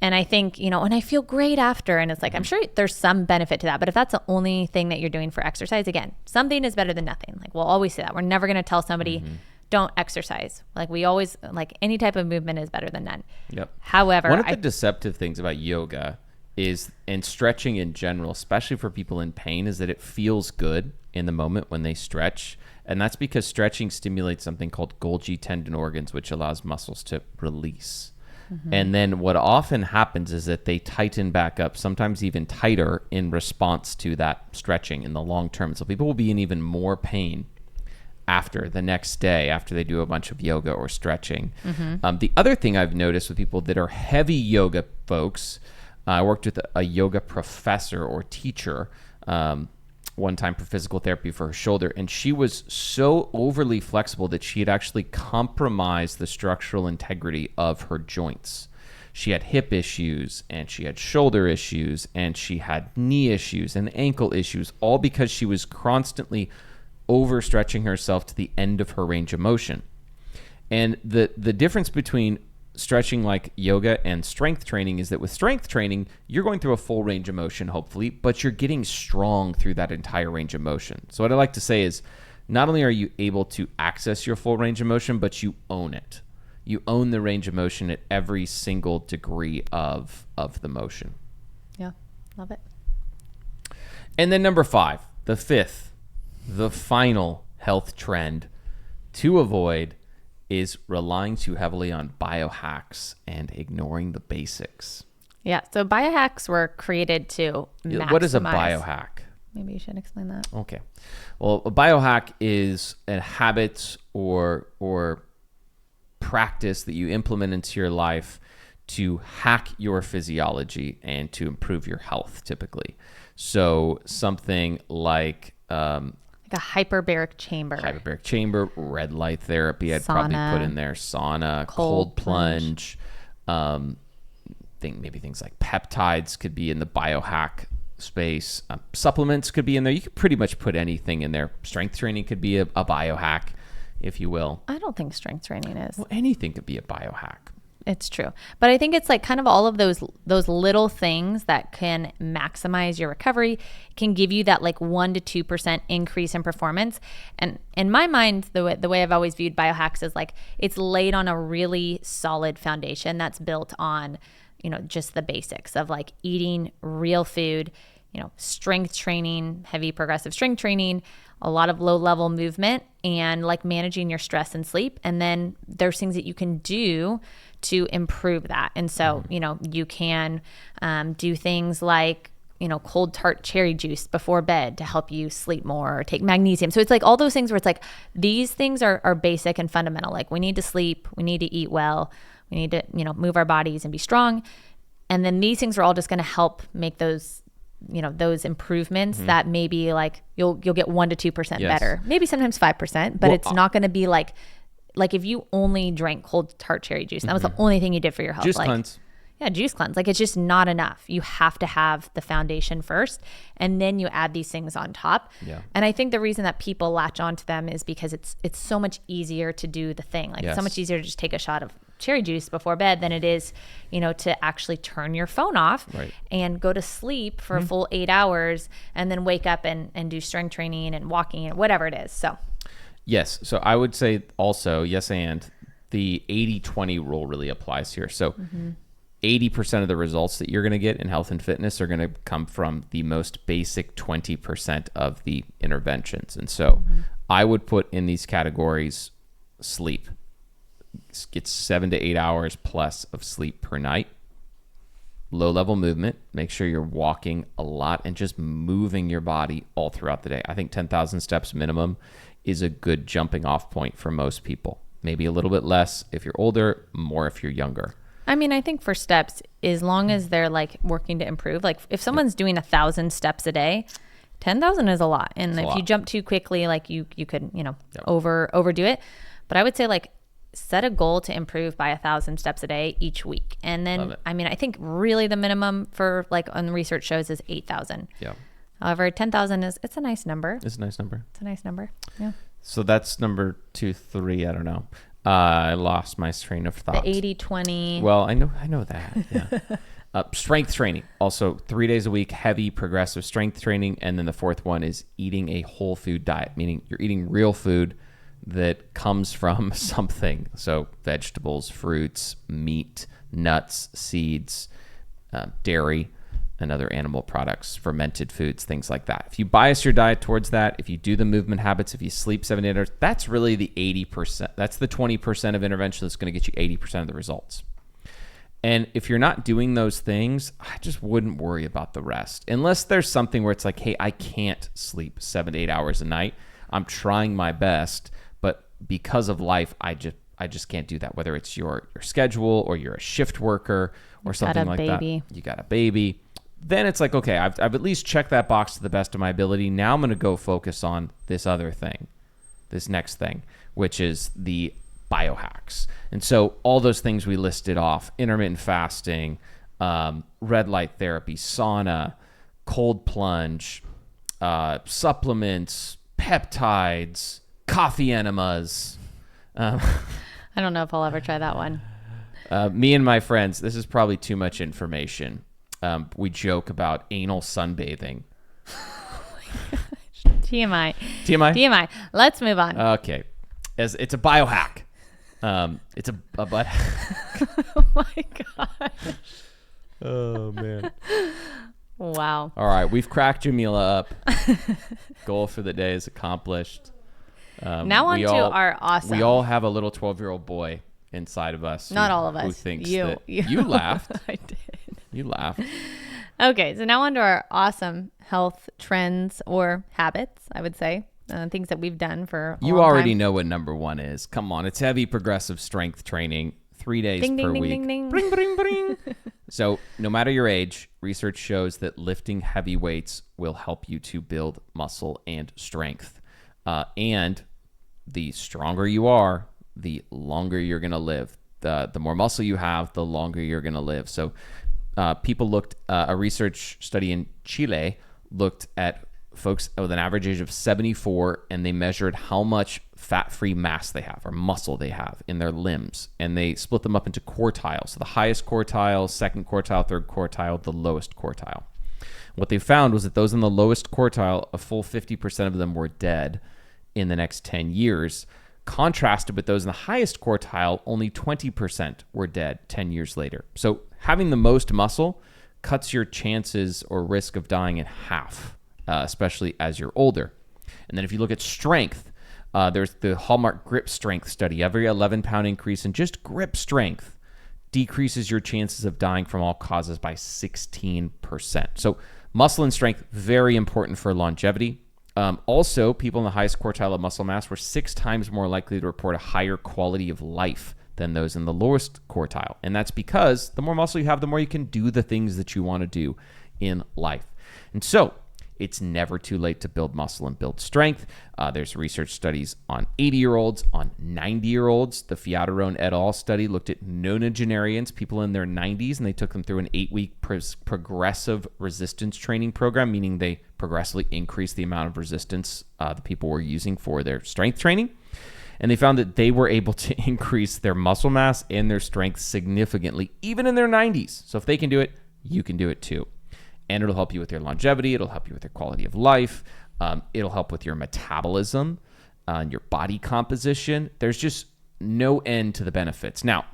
I think, and I feel great after. And it's like, I'm sure there's some benefit to that. But if that's the only thing that you're doing for exercise, again, something is better than nothing. Like we'll always say that. We're never going to tell somebody don't exercise. Like we always, like any type of movement is better than none. Yep. However, one of the deceptive things about yoga is, and stretching in general, especially for people in pain, is that it feels good in the moment when they stretch. And that's because stretching stimulates something called Golgi tendon organs, which allows muscles to release. And then what often happens is that they tighten back up, sometimes even tighter in response to that stretching in the long term. So people will be in even more pain after the next day, after they do a bunch of yoga or stretching. The other thing I've noticed with people that are heavy yoga folks, I worked with a yoga professor or teacher one time for physical therapy for her shoulder, and she was so overly flexible that she had actually compromised the structural integrity of her joints. She had hip issues, and she had shoulder issues, and she had knee issues and ankle issues, all because she was constantly overstretching herself to the end of her range of motion. And the difference between stretching like yoga and strength training is that with strength training, you're going through a full range of motion, hopefully, but you're getting strong through that entire range of motion. So what I like to say is, not only are you able to access your full range of motion, but you own it. You own the range of motion at every single degree of the motion. Yeah, love it. And then number 5, the fifth, the final health trend to avoid is relying too heavily on biohacks and ignoring the basics. Yeah, so biohacks were created to maximize. What is a biohack? Maybe you should explain that. Okay. Well, a biohack is a habit or practice that you implement into your life to hack your physiology and to improve your health, typically. So something like a hyperbaric chamber. Hyperbaric chamber, red light therapy. I'd probably put in there sauna, cold plunge. Maybe things like peptides could be in the biohack space. Supplements could be in there. You could pretty much put anything in there. Strength training could be a biohack, if you will. I don't think strength training is. Well, anything could be a biohack. It's true. But I think it's like kind of all of those little things that can maximize your recovery, can give you that like 1% to 2% increase in performance. And in my mind, the way I've always viewed biohacks is like it's laid on a really solid foundation that's built on, just the basics of like eating real food, strength training, heavy progressive strength training, a lot of low level movement, and like managing your stress and sleep. And then there's things that you can do to improve that. And so, you can do things like, cold tart cherry juice before bed to help you sleep more, or take magnesium. So it's like all those things where it's like, these things are basic and fundamental. Like we need to sleep, we need to eat well, We need to, move our bodies and be strong. And then these things are all just going to help make those, those improvements that maybe like you'll get 1% to 2% better, maybe sometimes 5%, but it's not going to be like if you only drank cold tart cherry juice, that was the only thing you did for your health. Juice cleanse. Yeah, juice cleanse. Like it's just not enough. You have to have the foundation first, and then you add these things on top. Yeah. And I think the reason that people latch onto them is because it's so much easier to do the thing. Like it's so much easier to just take a shot of cherry juice before bed than it is, to actually turn your phone off and go to sleep for a full 8 hours and then wake up and do strength training and walking and whatever it is. So yes. So I would say also, yes, and the 80-20 rule really applies here. So 80% of the results that you're going to get in health and fitness are going to come from the most basic 20% of the interventions. And so I would put in these categories sleep. Get 7 to 8 hours plus of sleep per night. Low level movement. Make sure you're walking a lot and just moving your body all throughout the day. I think 10,000 steps minimum is a good jumping off point for most people. Maybe a little bit less if you're older, more if you're younger. I mean, I think for steps, as long as they're like working to improve, like if someone's doing 1,000 steps a day, 10,000 is a lot. And if you jump too quickly, like you could, overdo it. But I would say like set a goal to improve by 1,000 steps a day each week. And then, I mean, I think really the minimum for like on the research shows is 8,000. Yeah. However, 10,000 it's a nice number. It's a nice number. It's a nice number. Yeah. So that's number 2, 3. I don't know. I lost my train of thought. The 80-20. Well, I know that. Yeah. Strength training. Also 3 days a week, heavy progressive strength training. And then the fourth one is eating a whole food diet, meaning you're eating real food that comes from something. So vegetables, fruits, meat, nuts, seeds, dairy, and other animal products, fermented foods, things like that. If you bias your diet towards that, if you do the movement habits, if you sleep 7 to 8 hours, that's really the 80%. That's the 20% of intervention that's going to get you 80% of the results. And if you're not doing those things, I just wouldn't worry about the rest. Unless there's something where it's like, hey, I can't sleep 7 to 8 hours a night. I'm trying my best, but because of life, I just can't do that. Whether it's your schedule or you're a shift worker or something like that. You got a baby. Then it's like, okay, I've at least checked that box to the best of my ability. Now I'm going to go focus on this other thing, this next thing, which is the biohacks. And so all those things we listed off, intermittent fasting, red light therapy, sauna, cold plunge, supplements, peptides, coffee enemas. I don't know if I'll ever try that one. Me and my friends, this is probably too much information. We joke about anal sunbathing. TMI. TMI? TMI. Let's move on. Okay. As it's a biohack. It's a butt. Oh my gosh. Oh, man. Wow. All right. We've cracked Jamila up. Goal for the day is accomplished. Now on to our awesome. We all have a little 12-year-old boy inside of us. Not all of us. Who thinks you. that you laughed. I did. You laughed. Okay, so now on to our awesome health trends or habits, I would say. Things that we've done for a You long already time. know what number 1 is. Come on. It's heavy progressive strength training, 3 days Ding, per ding, week. ding, ding, ding. Bring, bring, bring. So no matter your age, research shows that lifting heavy weights will help you to build muscle and strength. And the stronger you are, the longer you're going to live. The more muscle you have, the longer you're going to live. So people looked, a research study in Chile looked at folks with an average age of 74, and they measured how much fat-free mass they have or muscle they have in their limbs. And they split them up into quartiles. So the highest quartile, second quartile, third quartile, the lowest quartile. What they found was that those in the lowest quartile, a full 50% of them were dead in the next 10 years. Contrasted with those in the highest quartile, only 20% were dead 10 years later. So having the most muscle cuts your chances or risk of dying in half, especially as you're older. And then if you look at strength, there's the Hallmark grip strength study. Every 11-pound increase in just grip strength decreases your chances of dying from all causes by 16%. So muscle and strength, very important for longevity. Also, people in the highest quartile of muscle mass were 6 times more likely to report a higher quality of life than those in the lowest quartile. And that's because the more muscle you have, the more you can do the things that you want to do in life. And so it's never too late to build muscle and build strength. There's research studies on 80-year-olds, on 90-year-olds. The Fiatarone et al. Study looked at nonagenarians, people in their 90s, and they took them through an 8-week progressive resistance training program, meaning they progressively increased the amount of resistance the people were using for their strength training. And they found that they were able to increase their muscle mass and their strength significantly, even in their 90s. So if they can do it, you can do it too. And it'll help you with your longevity. It'll help you with your quality of life. It'll help with your metabolism and your body composition. There's just no end to the benefits. Now,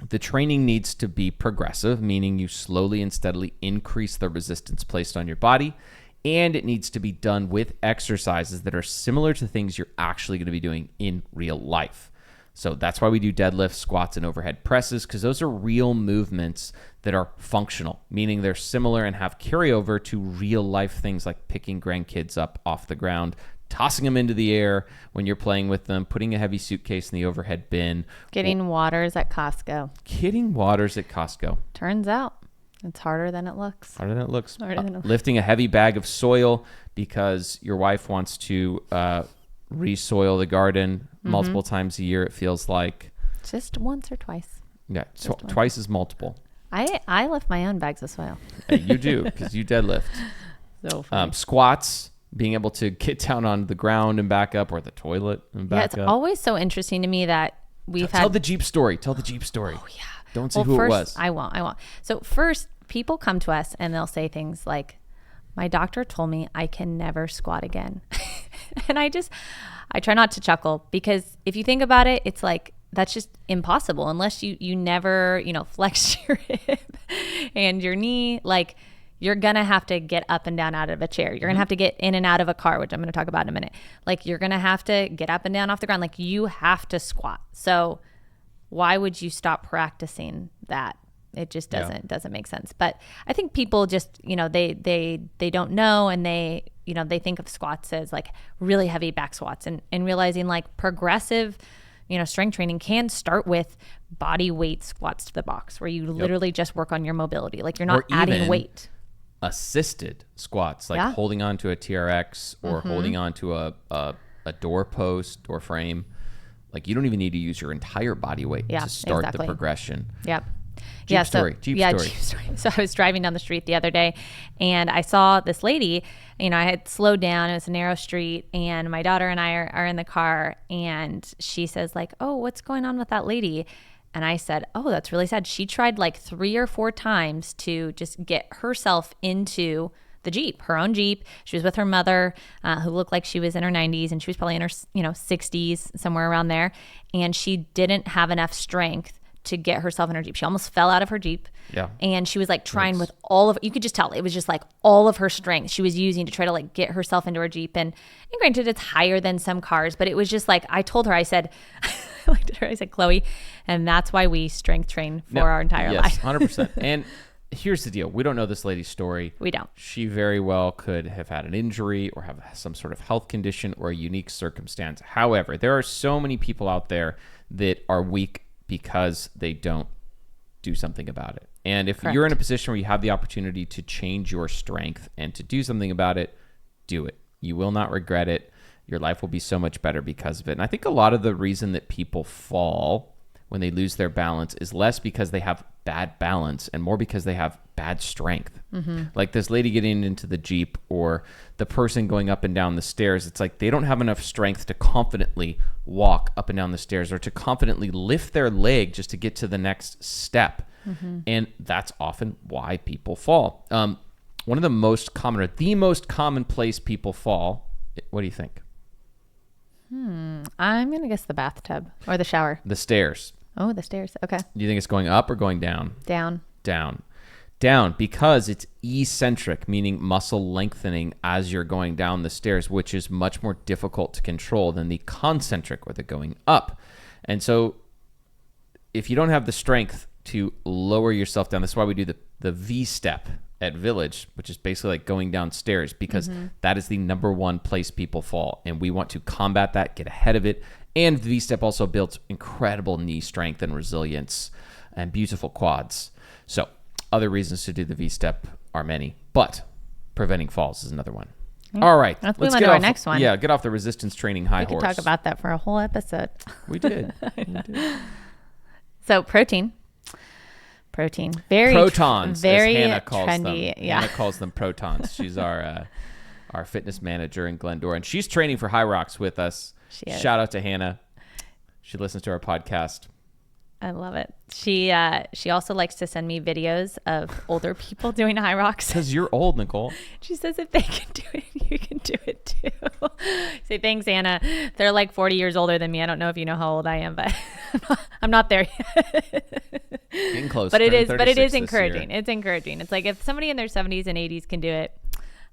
the training needs to be progressive, meaning you slowly and steadily increase the resistance placed on your body. And it needs to be done with exercises that are similar to things you're actually going to be doing in real life. So that's why we do deadlifts, squats, and overhead presses, because those are real movements that are functional, meaning they're similar and have carryover to real life things like picking grandkids up off the ground, tossing them into the air when you're playing with them, putting a heavy suitcase in the overhead bin. Getting waters at Costco. Turns out it's harder than it looks. Lifting a heavy bag of soil because your wife wants to re-soil the garden multiple times a year, it feels like. Just once or twice. Yeah, twice is multiple. I lift my own bags of soil. Hey, you do, because you deadlift. So funny. Squats, being able to get down on the ground and back up, or the toilet and back up. Yeah, it's always so interesting to me that Tell the Jeep story. Oh, yeah. Don't say who it was. I won't. So first, people come to us and they'll say things like, my doctor told me I can never squat again. And I try not to chuckle, because if you think about it, it's like, that's just impossible unless you never, flex your hip and your knee. Like, you're going to have to get up and down out of a chair. You're going to have to get in and out of a car, which I'm going to talk about in a minute. Like, you're going to have to get up and down off the ground. Like, you have to squat. So why would you stop practicing that? It just doesn't make sense. But I think people just, they don't know, and they think of squats as like really heavy back squats, and realizing like progressive, strength training can start with body weight squats to the box, where you literally just work on your mobility. Like, you're not adding weight. Assisted squats, like holding onto a TRX or holding onto a door post or frame. Like, you don't even need to use your entire body weight to start the progression. Yep. Jeep story. So I was driving down the street the other day, and I saw this lady. I had slowed down. It was a narrow street, and my daughter and I are in the car, and she says like, "Oh, what's going on with that lady?" And I said, "Oh, that's really sad. She tried like 3 or 4 times to just get herself into the Jeep, her own Jeep. She was with her mother, who looked like she was in her 90s, and she was probably in her 60s, somewhere around there. And she didn't have enough strength to get herself in her Jeep. She almost fell out of her Jeep. Yeah. And she was like trying with all of, you could just tell it was just like all of her strength she was using to try to like get herself into her Jeep. And granted, it's higher than some cars, but it was just like, I told her, I said, I looked at her, I said, Chloe, and that's why we strength train for our entire life. 100%. And here's the deal. We don't know this lady's story. We don't. She very well could have had an injury or have some sort of health condition or a unique circumstance. However, there are so many people out there that are weak because they don't do something about it. And if you're in a position where you have the opportunity to change your strength and to do something about it, do it. You will not regret it. Your life will be so much better because of it. And I think a lot of the reason that people fall when they lose their balance is less because they have bad balance and more because they have bad strength. Like this lady getting into the Jeep or the person going up and down the stairs. It's like they don't have enough strength to confidently walk up and down the stairs or to confidently lift their leg just to get to the next step. And that's often why people fall. One of the most common, or the most common place people fall, what do you think? I'm going to guess the bathtub or the shower. The stairs. Oh, the stairs. Okay. Do you think it's going up or going down? Down, because it's eccentric, meaning muscle lengthening as you're going down the stairs, which is much more difficult to control than the concentric, or the going up. And so if you don't have the strength to lower yourself down, that's why we do the V step at Village, which is basically like going downstairs, because that is the number one place people fall. And we want to combat that, get ahead of it. And the V-Step also built incredible knee strength and resilience and beautiful quads. So other reasons to do the V-Step are many, but preventing falls is another one. All right. Let's move on to our next one. Yeah, get off the resistance training high horse. We could talk about that for a whole episode. We did. So protein. Very protons, very as Hannah calls trendy. them. Yeah. Hannah calls them protons. She's our fitness manager in Glendora, and she's training for High Rocks with us. She is. Shout out to Hannah. She listens to our podcast. I love it. She also likes to send me videos of older people doing high rocks. Because you're old, Nicole. She says if they can do it, you can do it too. Say thanks, Anna. They're like 40 years older than me. I don't know if you know how old I am, but I'm not there yet. Getting close. But it is encouraging. It's encouraging. It's like if somebody in their 70s and 80s can do it,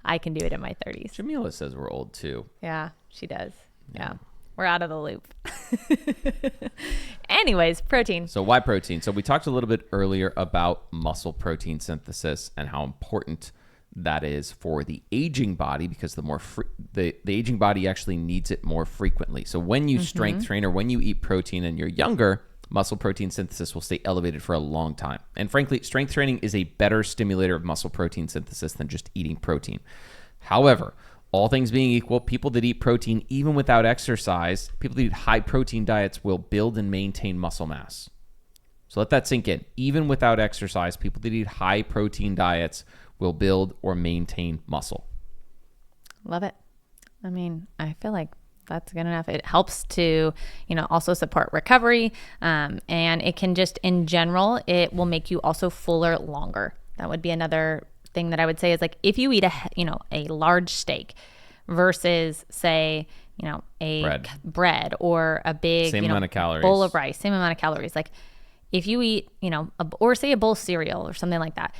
I can do it in my 30s. Jamila says we're old too. Yeah, she does. Yeah. We're out of the loop. Anyways, protein. So why protein? So we talked a little bit earlier about muscle protein synthesis and how important that is for the aging body, because the aging body actually needs it more frequently. So when you strength train or when you eat protein and you're younger, muscle protein synthesis will stay elevated for a long time. And frankly, strength training is a better stimulator of muscle protein synthesis than just eating protein. However, all things being equal, people that eat protein, even without exercise, people that eat high protein diets will build and maintain muscle mass. So let that sink in. Even without exercise, people that eat high protein diets will build or maintain muscle. Love it. I mean, I feel like that's good enough. It helps to, also support recovery. And it can just, in general, it will make you also fuller longer. That would be another thing that I would say is like, if you eat a large steak versus say, a bread or a big, amount of calories. Bowl of rice, same amount of calories. Like if you eat, or say a bowl of cereal or something like that,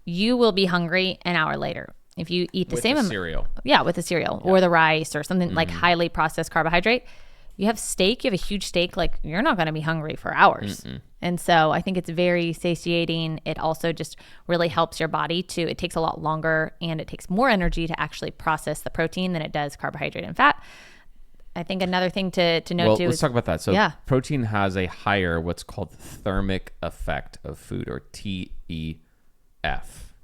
you will be hungry an hour later. If you eat the same amount, cereal. Yeah, with the cereal or the rice or something like highly processed carbohydrate. You have steak, you have a huge steak, like you're not going to be hungry for hours. And so I think it's very satiating. It also just really helps your body it takes a lot longer and it takes more energy to actually process the protein than it does carbohydrate and fat. I think another thing to note too let's talk about that. So protein has a higher what's called thermic effect of food, or TEF.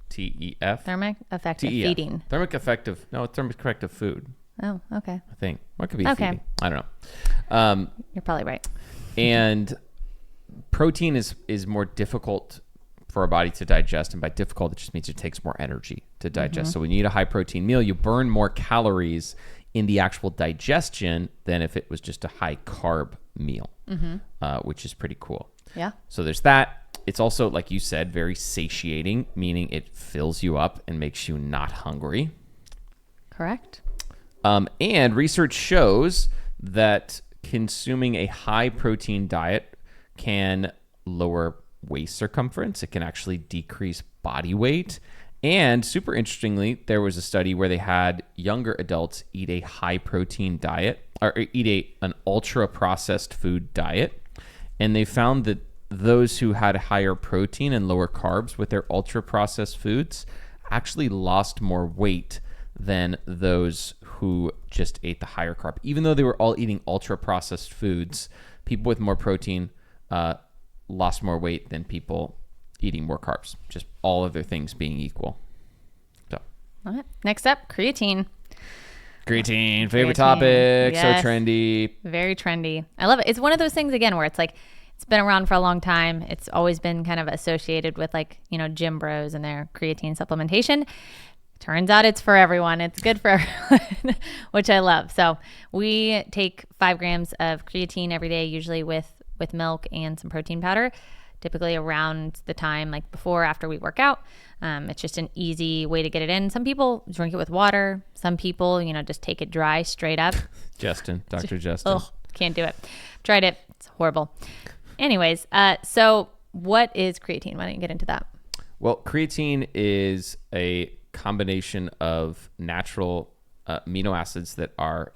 TEF? Thermic effect of feeding. Thermic effect of food. Oh, okay. I think. What could be feeding? I don't know. You're probably right. And protein is more difficult for our body to digest. And by difficult, it just means it takes more energy to digest. So when you eat a high protein meal, you burn more calories in the actual digestion than if it was just a high carb meal, which is pretty cool. Yeah. So there's that. It's also, like you said, very satiating, meaning it fills you up and makes you not hungry. Correct. And research shows that consuming a high protein diet can lower waist circumference. It can actually decrease body weight. And super interestingly, there was a study where they had younger adults eat a high protein diet or eat an ultra processed food diet. And they found that those who had higher protein and lower carbs with their ultra processed foods actually lost more weight than those who just ate the higher carb. Even though they were all eating ultra processed foods, people with more protein lost more weight than people eating more carbs, just all other things being equal. So all right. Next up, creatine. Favorite topic. Yes. So trendy. Very trendy. I love it. It's one of those things again where it's like, it's been around for a long time. It's always been kind of associated with gym bros and their creatine supplementation. Turns out it's for everyone. It's good for everyone, which I love. So we take 5 grams of creatine every day, usually with milk and some protein powder, typically around the time before or after we work out. It's just an easy way to get it in. Some people drink it with water. Some people, just take it dry straight up. Dr. Justin. Oh, can't do it. Tried it. It's horrible. Anyways, so what is creatine? Why don't you get into that? Well, creatine is a combination of natural amino acids that are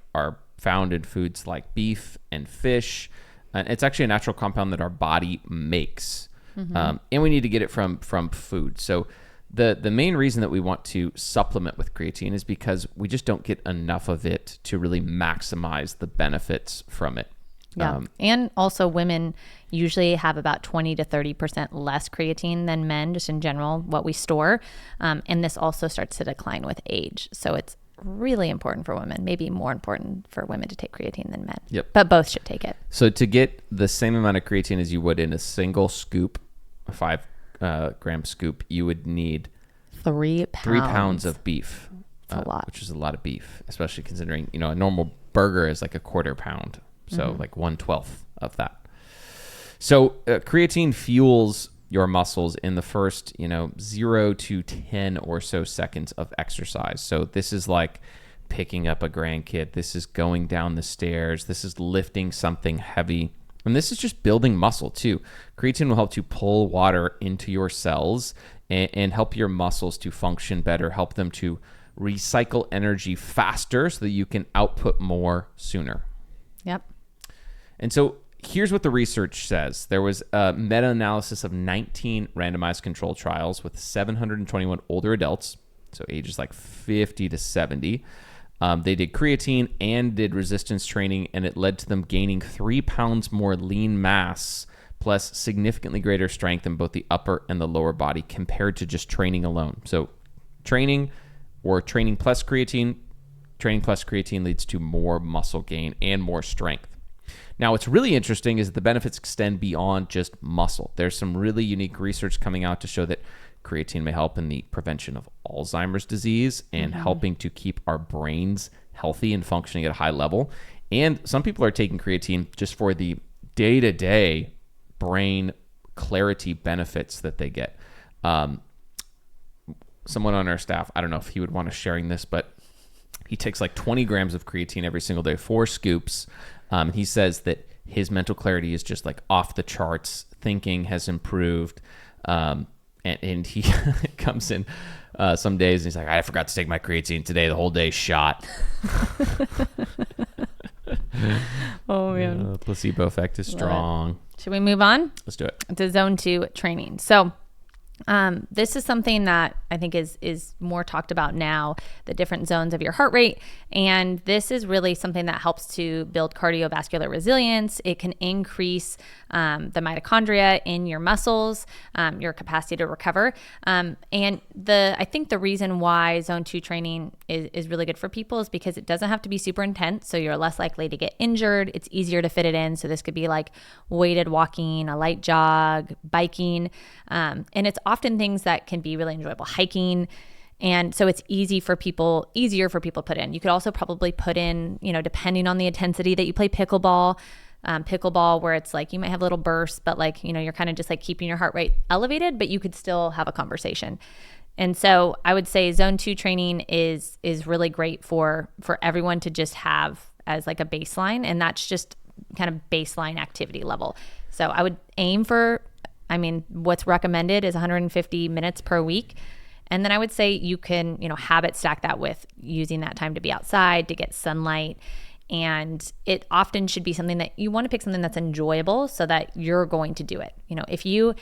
found in foods like beef and fish. And it's actually a natural compound that our body makes. And we need to get it from food. So The main reason that we want to supplement with creatine is because we just don't get enough of it to really maximize the benefits from it. Yeah. And also women usually have about 20 to 30% less creatine than men, just in general, what we store. And this also starts to decline with age. So it's really important for women, maybe more important for women to take creatine than men. Yep. But both should take it. So to get the same amount of creatine as you would in a single scoop, a 5-gram scoop, you would need 3 pounds. 3 pounds of beef. That's a lot. Which is a lot of beef, especially considering, a normal burger is like a quarter pound. So like 1/12 of that. So creatine fuels your muscles in the first, 0 to 10 or so seconds of exercise. So this is like picking up a grandkid. This is going down the stairs. This is lifting something heavy. And this is just building muscle too. Creatine will help to pull water into your cells and help your muscles to function better, help them to recycle energy faster so that you can output more sooner. Yep. And so here's what the research says. There was a meta-analysis of 19 randomized control trials with 721 older adults, so ages like 50 to 70. They did creatine and did resistance training, and it led to them gaining 3 pounds more lean mass plus significantly greater strength in both the upper and the lower body compared to just training alone. So training plus creatine leads to more muscle gain and more strength. Now, what's really interesting is that the benefits extend beyond just muscle. There's some really unique research coming out to show that creatine may help in the prevention of Alzheimer's disease and helping to keep our brains healthy and functioning at a high level. And some people are taking creatine just for the day-to-day brain clarity benefits that they get. Someone on our staff, I don't know if he would want us sharing this, but he takes like 20 grams of creatine every single day, 4 scoops. He says that his mental clarity is just like off the charts. Thinking has improved. And he comes in some days and he's like, I forgot to take my creatine today. The whole day shot. Oh, man. Placebo effect is strong. Should we move on? Let's do it. To zone 2 training. So this is something that I think is more talked about now, the different zones of your heart rate. And this is really something that helps to build cardiovascular resilience. It can increase the mitochondria in your muscles, your capacity to recover. And I think the reason why zone 2 training is really good for people is because it doesn't have to be super intense. So you're less likely to get injured. It's easier to fit it in. So this could be like weighted walking, a light jog, biking. And it's often things that can be really enjoyable, hiking. And so it's easier for people to put in. You could also probably put in, depending on the intensity that you play pickleball, where it's like you might have little bursts, but like, you're kind of just like keeping your heart rate elevated, but you could still have a conversation. And so I would say zone 2 training is really great for everyone to just have as like a baseline. And that's just kind of baseline activity level. So I would aim for, what's recommended is 150 minutes per week. And then I would say you can, habit stack that with using that time to be outside, to get sunlight. And it often should be something that you want to pick something that's enjoyable so that you're going to do it. If you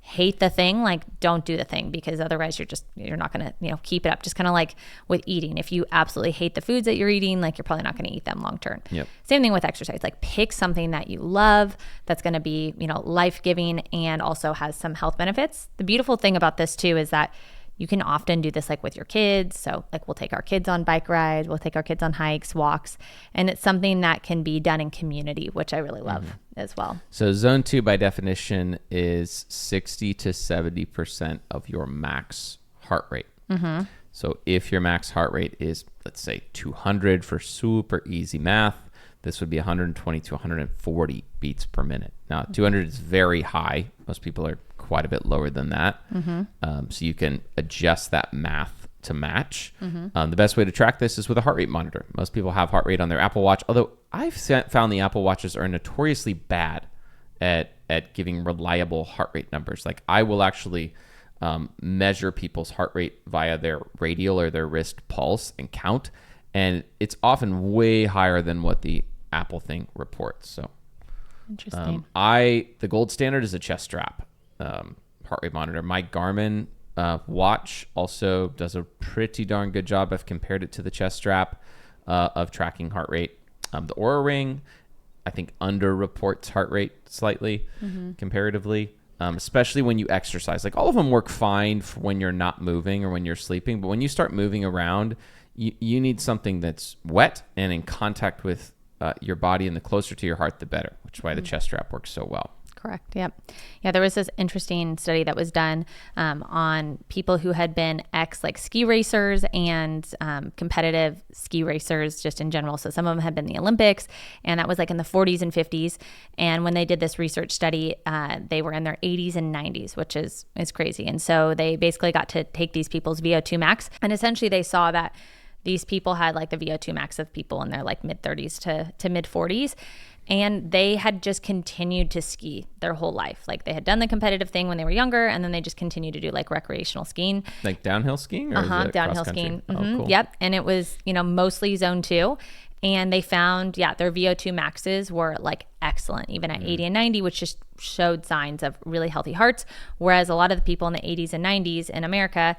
hate the thing, like don't do the thing, because otherwise you're not going to, keep it up. Just kind of like with eating. If you absolutely hate the foods that you're eating, like you're probably not going to eat them long term. Yep. Same thing with exercise. Like pick something that you love that's going to be, life-giving and also has some health benefits. The beautiful thing about this too is that you can often do this like with your kids. So like we'll take our kids on bike rides, we'll take our kids on hikes, walks, and it's something that can be done in community, which I really love as well. So zone 2 by definition is 60 to 70% of your max heart rate. So if your max heart rate is, let's say 200 for super easy math, this would be 120 to 140 beats per minute. Now 200 is very high. Most people are quite a bit lower than that. So you can adjust that math to match. The best way to track this is with a heart rate monitor. Most people have heart rate on their Apple Watch, although I've found the Apple Watches are notoriously bad at giving reliable heart rate numbers. Like I will actually measure people's heart rate via their radial or their wrist pulse and count, and it's often way higher than what the Apple thing reports. So interesting. The gold standard is a chest strap heart rate monitor. My Garmin Watch also does a pretty darn good job. I've compared it to the chest strap of tracking heart rate. The Oura Ring, I think, under-reports heart rate slightly comparatively, especially when you exercise. Like all of them work fine for when you're not moving or when you're sleeping, but when you start moving around, you need something that's wet and in contact with your body, and the closer to your heart, the better, which is why the chest strap works so well. Correct. Yep. Yeah. There was this interesting study that was done on people who had been like ski racers and competitive ski racers just in general. So some of them had been in the Olympics, and that was like in the 40s and 50s. And when they did this research study, they were in their 80s and 90s, which is crazy. And so they basically got to take these people's VO2 max, and essentially they saw that these people had like the VO2 max of people in their like mid 30s to mid 40s. And they had just continued to ski their whole life. Like they had done the competitive thing when they were younger, and then they just continued to do like recreational skiing. Like downhill skiing? Or is it downhill cross-country? skiing. Oh, cool. Yep. And it was, mostly zone 2. And they found, their VO2 maxes were like excellent, even at 80 and 90, which just showed signs of really healthy hearts. Whereas a lot of the people in the 80s and 90s in America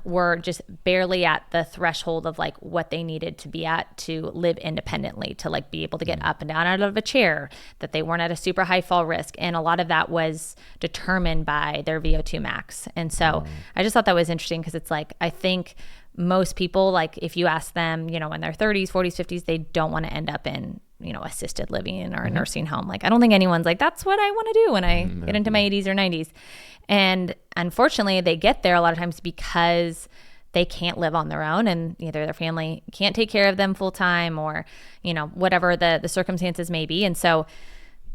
were just barely at the threshold of like what they needed to be at to live independently, to like be able to get up and down out of a chair, that they weren't at a super high fall risk. And a lot of that was determined by their VO2 max. And so I just thought that was interesting, because it's like, I think most people, like if you ask them, in their 30s, 40s, 50s, they don't want to end up in, assisted living or a nursing home. Like, I don't think anyone's like, that's what I want to do when I get into my 80s or 90s. And unfortunately, they get there a lot of times because they can't live on their own, and either their family can't take care of them full time, or, whatever the circumstances may be. And so,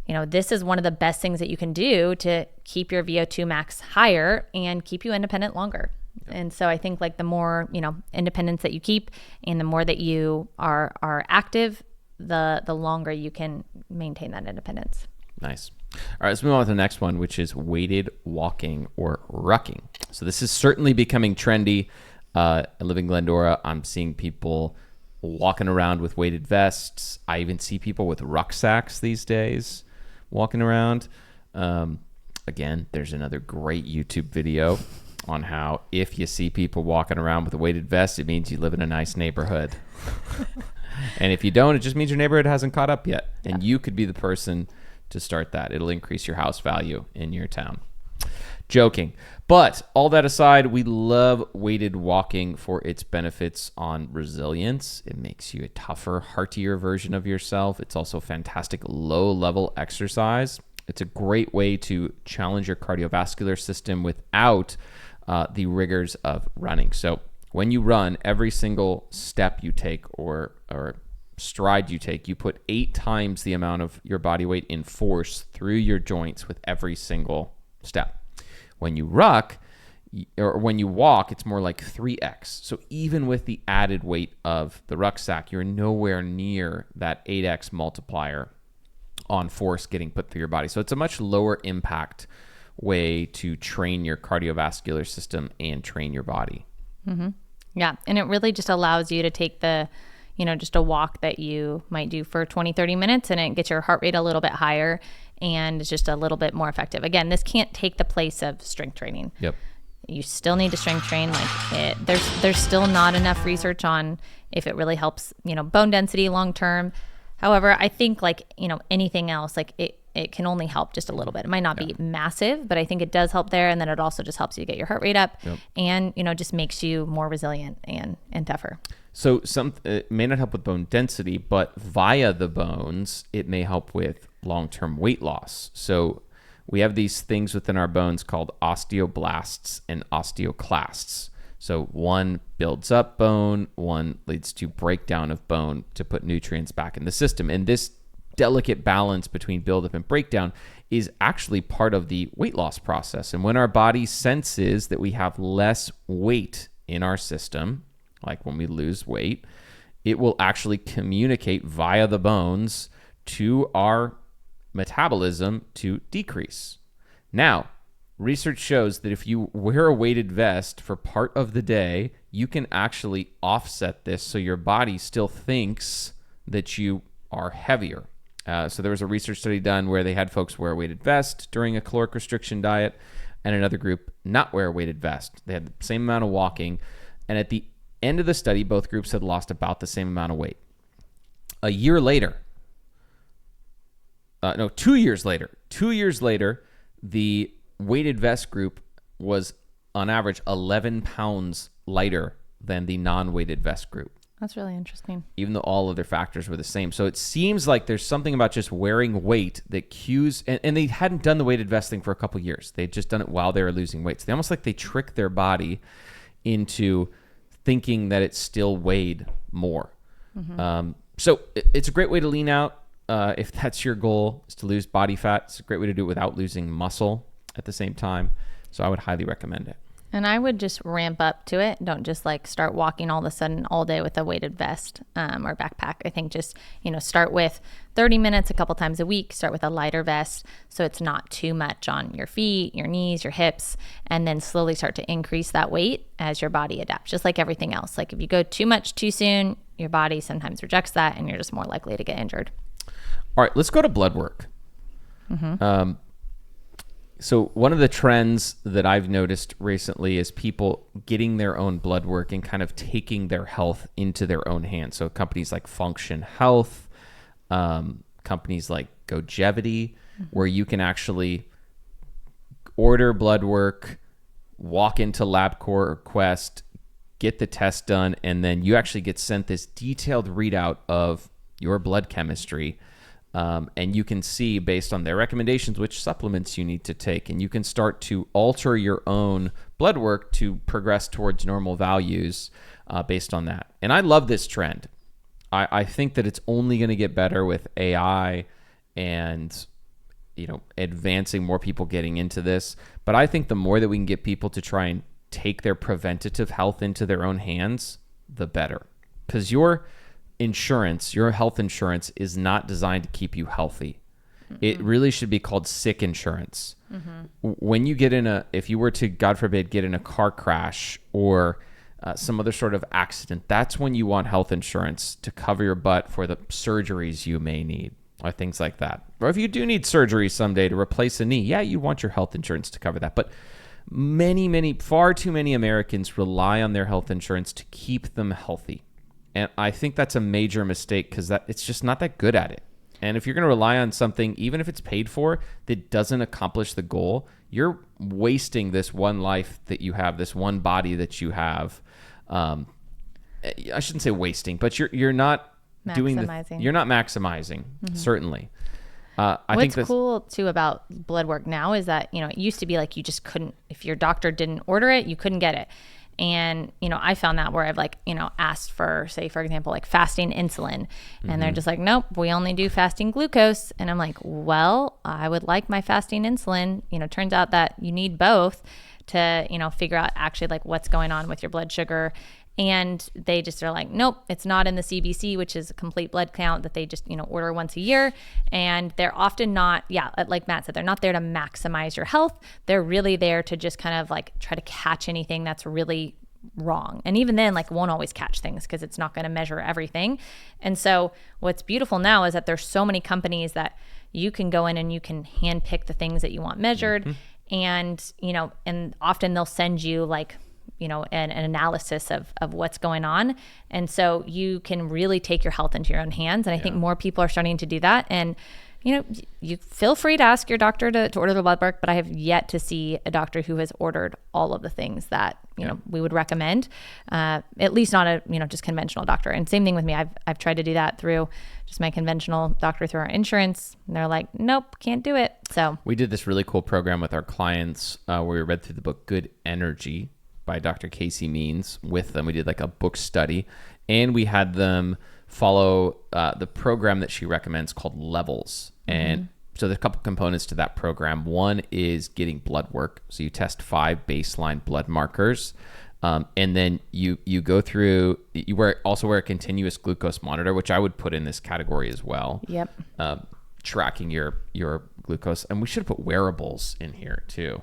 this is one of the best things that you can do to keep your VO2 max higher and keep you independent longer. And so I think like the more, independence that you keep, and the more that you are active, the longer you can maintain that independence. Nice. All right, let's move on to the next one, which is weighted walking or rucking. So this is certainly becoming trendy. I live in Glendora. I'm seeing people walking around with weighted vests. I even see people with rucksacks these days walking around. Again, there's another great YouTube video on how if you see people walking around with a weighted vest, it means you live in a nice neighborhood. And if you don't, it just means your neighborhood hasn't caught up yet. And you could be the person to start that. It'll increase your house value in your town. Joking. But all that aside, we love weighted walking for its benefits on resilience. It makes you a tougher, heartier version of yourself. It's also fantastic low-level exercise. It's a great way to challenge your cardiovascular system without the rigors of running. So when you run, every single step you take or stride you take, you put 8 times the amount of your body weight in force through your joints with every single step. When you ruck, or when you walk, it's more like 3x. So even with the added weight of the rucksack, you're nowhere near that 8x multiplier on force getting put through your body. So it's a much lower impact way to train your cardiovascular system and train your body. Mm-hmm. Yeah. And it really just allows you to take the, just a walk that you might do for 20, 30 minutes, and it gets your heart rate a little bit higher, and it's just a little bit more effective. Again, this can't take the place of strength training. Yep. You still need to strength train. There's still not enough research on if it really helps, bone density long term. However, I think anything else, it can only help just a little bit. It might not be massive, but I think it does help there. And then it also just helps you get your heart rate up, and, just makes you more resilient and tougher. So it may not help with bone density, but via the bones, it may help with long-term weight loss. So we have these things within our bones called osteoblasts and osteoclasts. So one builds up bone, one leads to breakdown of bone to put nutrients back in the system. And this delicate balance between buildup and breakdown is actually part of the weight loss process. And when our body senses that we have less weight in our system, like when we lose weight, it will actually communicate via the bones to our metabolism to decrease. Now, research shows that if you wear a weighted vest for part of the day, you can actually offset this so your body still thinks that you are heavier. So there was a research study done where they had folks wear a weighted vest during a caloric restriction diet, and another group not wear a weighted vest. They had the same amount of walking. And at the end of the study, both groups had lost about the same amount of weight. A year later, 2 years later, the weighted vest group was on average 11 pounds lighter than the non-weighted vest group. That's really interesting. Even though all of their factors were the same. So it seems like there's something about just wearing weight that cues, and they hadn't done the weighted vest thing for a couple of years. They'd just done it while they were losing weight. So they almost like they trick their body into thinking that it still weighed more. So it's a great way to lean out. If that's your goal, is to lose body fat. It's a great way to do it without losing muscle at the same time. So I would highly recommend it. And I would just ramp up to it. Don't just like start walking all of a sudden all day with a weighted vest or backpack. I think just, start with 30 minutes a couple times a week. Start with a lighter vest so it's not too much on your feet, your knees, your hips, and then slowly start to increase that weight as your body adapts, just like everything else. Like if you go too much too soon, your body sometimes rejects that and you're just more likely to get injured. All right, let's go to blood work. So one of the trends that I've noticed recently is people getting their own blood work and kind of taking their health into their own hands. So companies like Function Health, companies like Gojevity, where you can actually order blood work, walk into LabCorp or Quest, get the test done, and then you actually get sent this detailed readout of your blood chemistry. And you can see based on their recommendations which supplements you need to take, and you can start to alter your own blood work to progress towards normal values based on that. And I love this trend. I think that it's only going to get better with AI and advancing, more people getting into this. But I think the more that we can get people to try and take their preventative health into their own hands, the better. Because your health insurance is not designed to keep you healthy. It really should be called sick insurance. When you get if you were to, God forbid, get in a car crash or some other sort of accident, that's when you want health insurance to cover your butt for the surgeries you may need or things like that. Or if you do need surgery someday to replace a knee, yeah, you want your health insurance to cover that. But far too many Americans rely on their health insurance to keep them healthy. And I think that's a major mistake because it's just not that good at it. And if you're going to rely on something, even if it's paid for, that doesn't accomplish the goal, you're wasting this one life that you have, this one body that you have. I shouldn't say wasting, but you're not you're not maximizing, certainly. What's cool too about blood work now is that, it used to be like you just couldn't, if your doctor didn't order it, you couldn't get it. And, I found that where I've asked for, say, for example, like fasting insulin, and they're just like, nope, we only do fasting glucose. And I'm like, well, I would like my fasting insulin. Turns out that you need both to, figure out actually like what's going on with your blood sugar. And they just are like, nope, it's not in the CBC, which is a complete blood count that they just, order once a year. And they're often not, like Matt said, they're not there to maximize your health. They're really there to just kind of like try to catch anything that's really wrong. And even then, like, won't always catch things because it's not going to measure everything. And so what's beautiful now is that there's so many companies that you can go in and you can handpick the things that you want measured. And, and often they'll send you like, an analysis of what's going on. And so you can really take your health into your own hands. And I think more people are starting to do that. And, you feel free to ask your doctor to order the blood work, but I have yet to see a doctor who has ordered all of the things that, we would recommend, at least not a, just conventional doctor. And same thing with me. I've tried to do that through just my conventional doctor through our insurance. And they're like, nope, can't do it. So we did this really cool program with our clients where we read through the book Good Energy by Dr. Casey Means with them. We did like a book study, and we had them follow the program that she recommends called Levels. And so there's a couple components to that program. One is getting blood work. So you test 5 baseline blood markers. And then you go through, you also wear a continuous glucose monitor, which I would put in this category as well. Yep. Tracking your glucose. And we should put wearables in here too.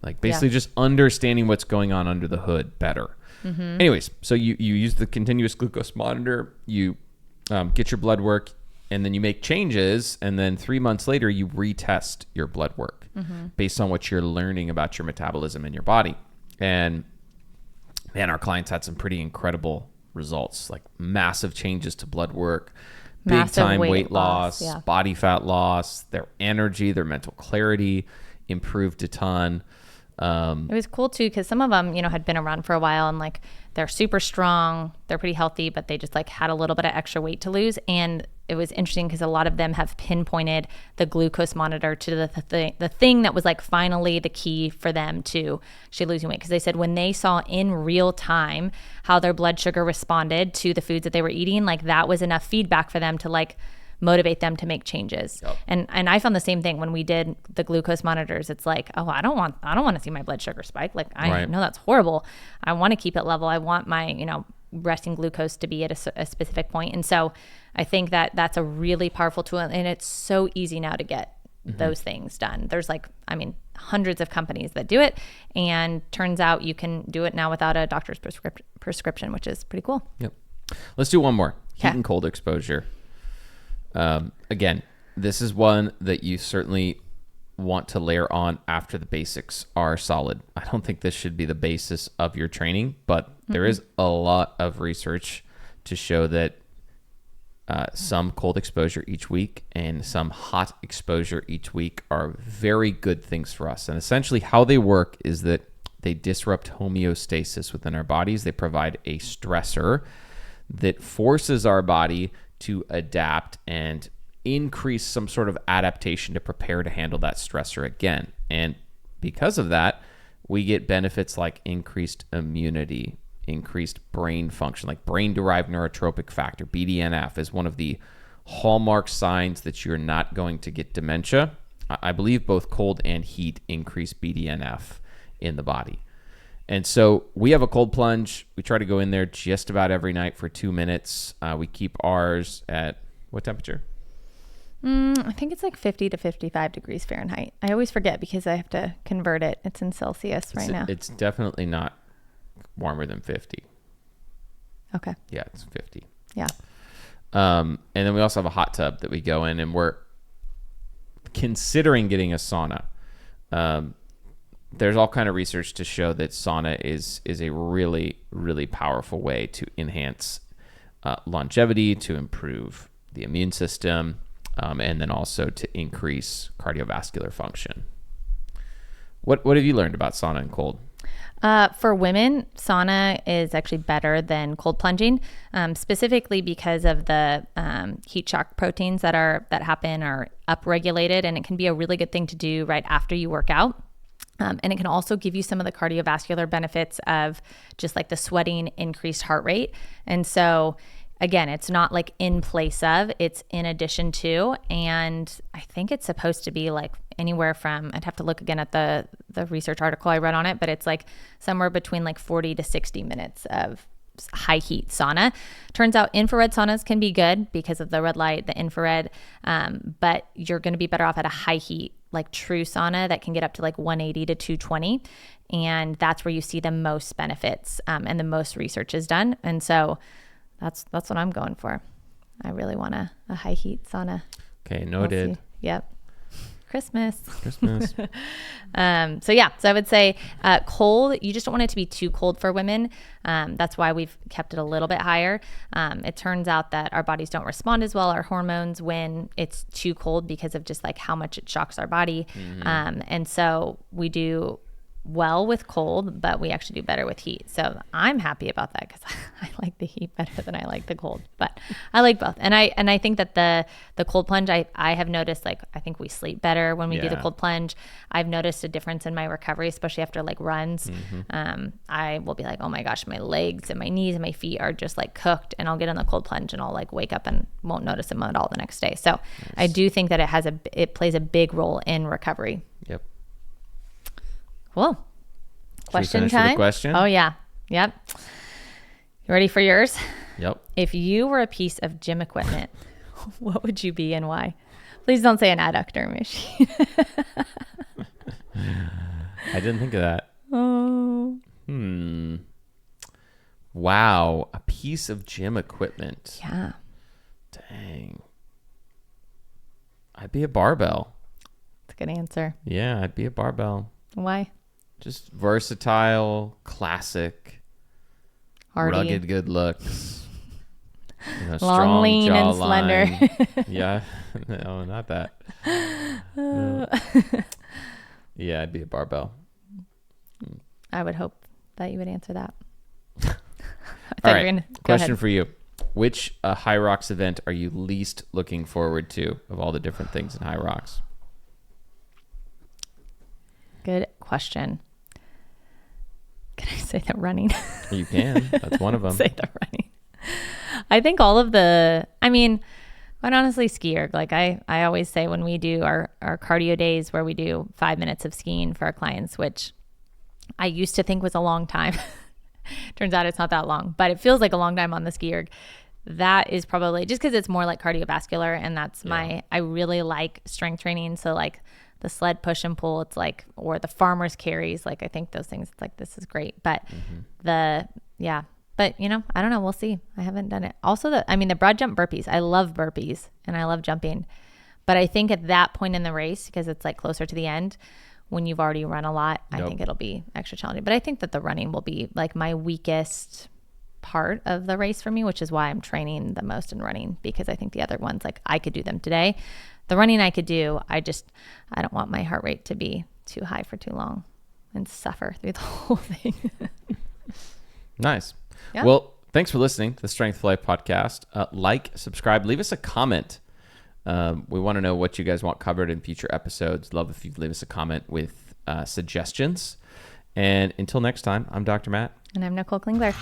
Like basically just understanding what's going on under the hood better. Anyways, so you use the continuous glucose monitor, you get your blood work, and then you make changes, and then 3 months later you retest your blood work based on what you're learning about your metabolism in your body. And man, our clients had some pretty incredible results, like massive changes to blood work, big time weight loss, body fat loss, their energy, their mental clarity improved a ton. It was cool too, because some of them, had been around for a while, and like they're super strong, they're pretty healthy, but they just like had a little bit of extra weight to lose. And it was interesting because a lot of them have pinpointed the glucose monitor to the thing that was like finally the key for them to actually losing weight. Because they said when they saw in real time how their blood sugar responded to the foods that they were eating, like that was enough feedback for them to like motivate them to make changes. Yep. And I found the same thing when we did the glucose monitors. It's like, oh, I don't want to see my blood sugar spike. Like I know that's horrible. I want to keep it level. I want my, resting glucose to be at a specific point. And so I think that that's a really powerful tool, and it's so easy now to get those things done. There's hundreds of companies that do it, and turns out you can do it now without a doctor's prescription, which is pretty cool. Yep. Let's do one more. Heat and cold exposure. Again, this is one that you certainly want to layer on after the basics are solid. I don't think this should be the basis of your training, but there is a lot of research to show that some cold exposure each week and some hot exposure each week are very good things for us. And essentially how they work is that they disrupt homeostasis within our bodies. They provide a stressor that forces our body to adapt and increase some sort of adaptation to prepare to handle that stressor again. And because of that, we get benefits like increased immunity, increased brain function, like brain-derived neurotrophic factor, BDNF, is one of the hallmark signs that you're not going to get dementia. I believe both cold and heat increase BDNF in the body. And so we have a cold plunge. We try to go in there just about every night for 2 minutes. We keep ours at what temperature? I think it's like 50 to 55 degrees Fahrenheit. I always forget because I have to convert it. It's in Celsius now. It's definitely not warmer than 50. Okay. Yeah, it's 50. Yeah. And then we also have a hot tub that we go in, and we're considering getting a sauna. There's all kind of research to show that sauna is a really, really powerful way to enhance longevity, to improve the immune system, and then also to increase cardiovascular function. What have you learned about sauna and cold? For women, sauna is actually better than cold plunging, specifically because of the heat shock proteins that happen are upregulated, and it can be a really good thing to do right after you work out. And it can also give you some of the cardiovascular benefits of just like the sweating, increased heart rate. And so again, it's not like in place of, it's in addition to, and I think it's supposed to be like anywhere from, I'd have to look again at the research article I read on it, but it's like somewhere between like 40 to 60 minutes of high heat sauna. Turns out infrared saunas can be good because of the red light, the infrared, but you're going to be better off at a high heat, like true sauna that can get up to like 180 to 220. And that's where you see the most benefits, and the most research is done. And so that's what I'm going for. I really want a high heat sauna. Okay, noted. Yep. Christmas. So I would say cold, you just don't want it to be too cold for women. That's why we've kept it a little bit higher. It turns out that our bodies don't respond as well, our hormones, when it's too cold because of just like how much it shocks our body. And so we do well with cold, but we actually do better with heat. So I'm happy about that because I like the heat better than I like the cold, but I like both. And I think that the cold plunge, I have noticed, like, I think we sleep better when we do the cold plunge. I've noticed a difference in my recovery, especially after like runs. I will be like, oh my gosh, my legs and my knees and my feet are just like cooked, and I'll get in the cold plunge and I'll like wake up and won't notice them at all the next day. So nice. I do think that it plays a big role in recovery. Yep. Cool. Question time? With a question? Oh, yeah. Yep. You ready for yours? Yep. If you were a piece of gym equipment, what would you be and why? Please don't say an adductor machine. I didn't think of that. Oh. Wow. A piece of gym equipment. Yeah. Dang. I'd be a barbell. That's a good answer. Yeah, I'd be a barbell. Why? Just versatile, classic, Hardy. rugged good looks. Long, strong lean, and jawline. slender. Yeah. No, not that. No. Yeah, I'd be a barbell. I would hope that you would answer that. All right. Question for you. Which High Rocks event are you least looking forward to of all the different things in High Rocks? Good question. Can I say the running? You can. That's one of them. Say the running. I think all of the, quite honestly, ski erg. Like I always say when we do our cardio days where we do 5 minutes of skiing for our clients, which I used to think was a long time. Turns out it's not that long, but it feels like a long time on the ski erg. That is probably just because it's more like cardiovascular, and that's I really like strength training. So like the sled push and pull, it's like, or the farmer's carries. Like I think those things, it's like, this is great. But but I don't know. We'll see. I haven't done it. Also the broad jump burpees. I love burpees and I love jumping, but I think at that point in the race, because it's like closer to the end, when you've already run a lot, I think it'll be extra challenging. But I think that the running will be like my weakest part of the race for me, which is why I'm training the most in running, because I think the other ones, like I could do them today. The running I could do, I don't want my heart rate to be too high for too long and suffer through the whole thing. Nice. Yeah. Well, thanks for listening to the Strength for Life podcast. Like, subscribe, leave us a comment. We want to know what you guys want covered in future episodes. Love if you leave us a comment with suggestions. And until next time, I'm Dr. Matt. And I'm Nicole Klingler.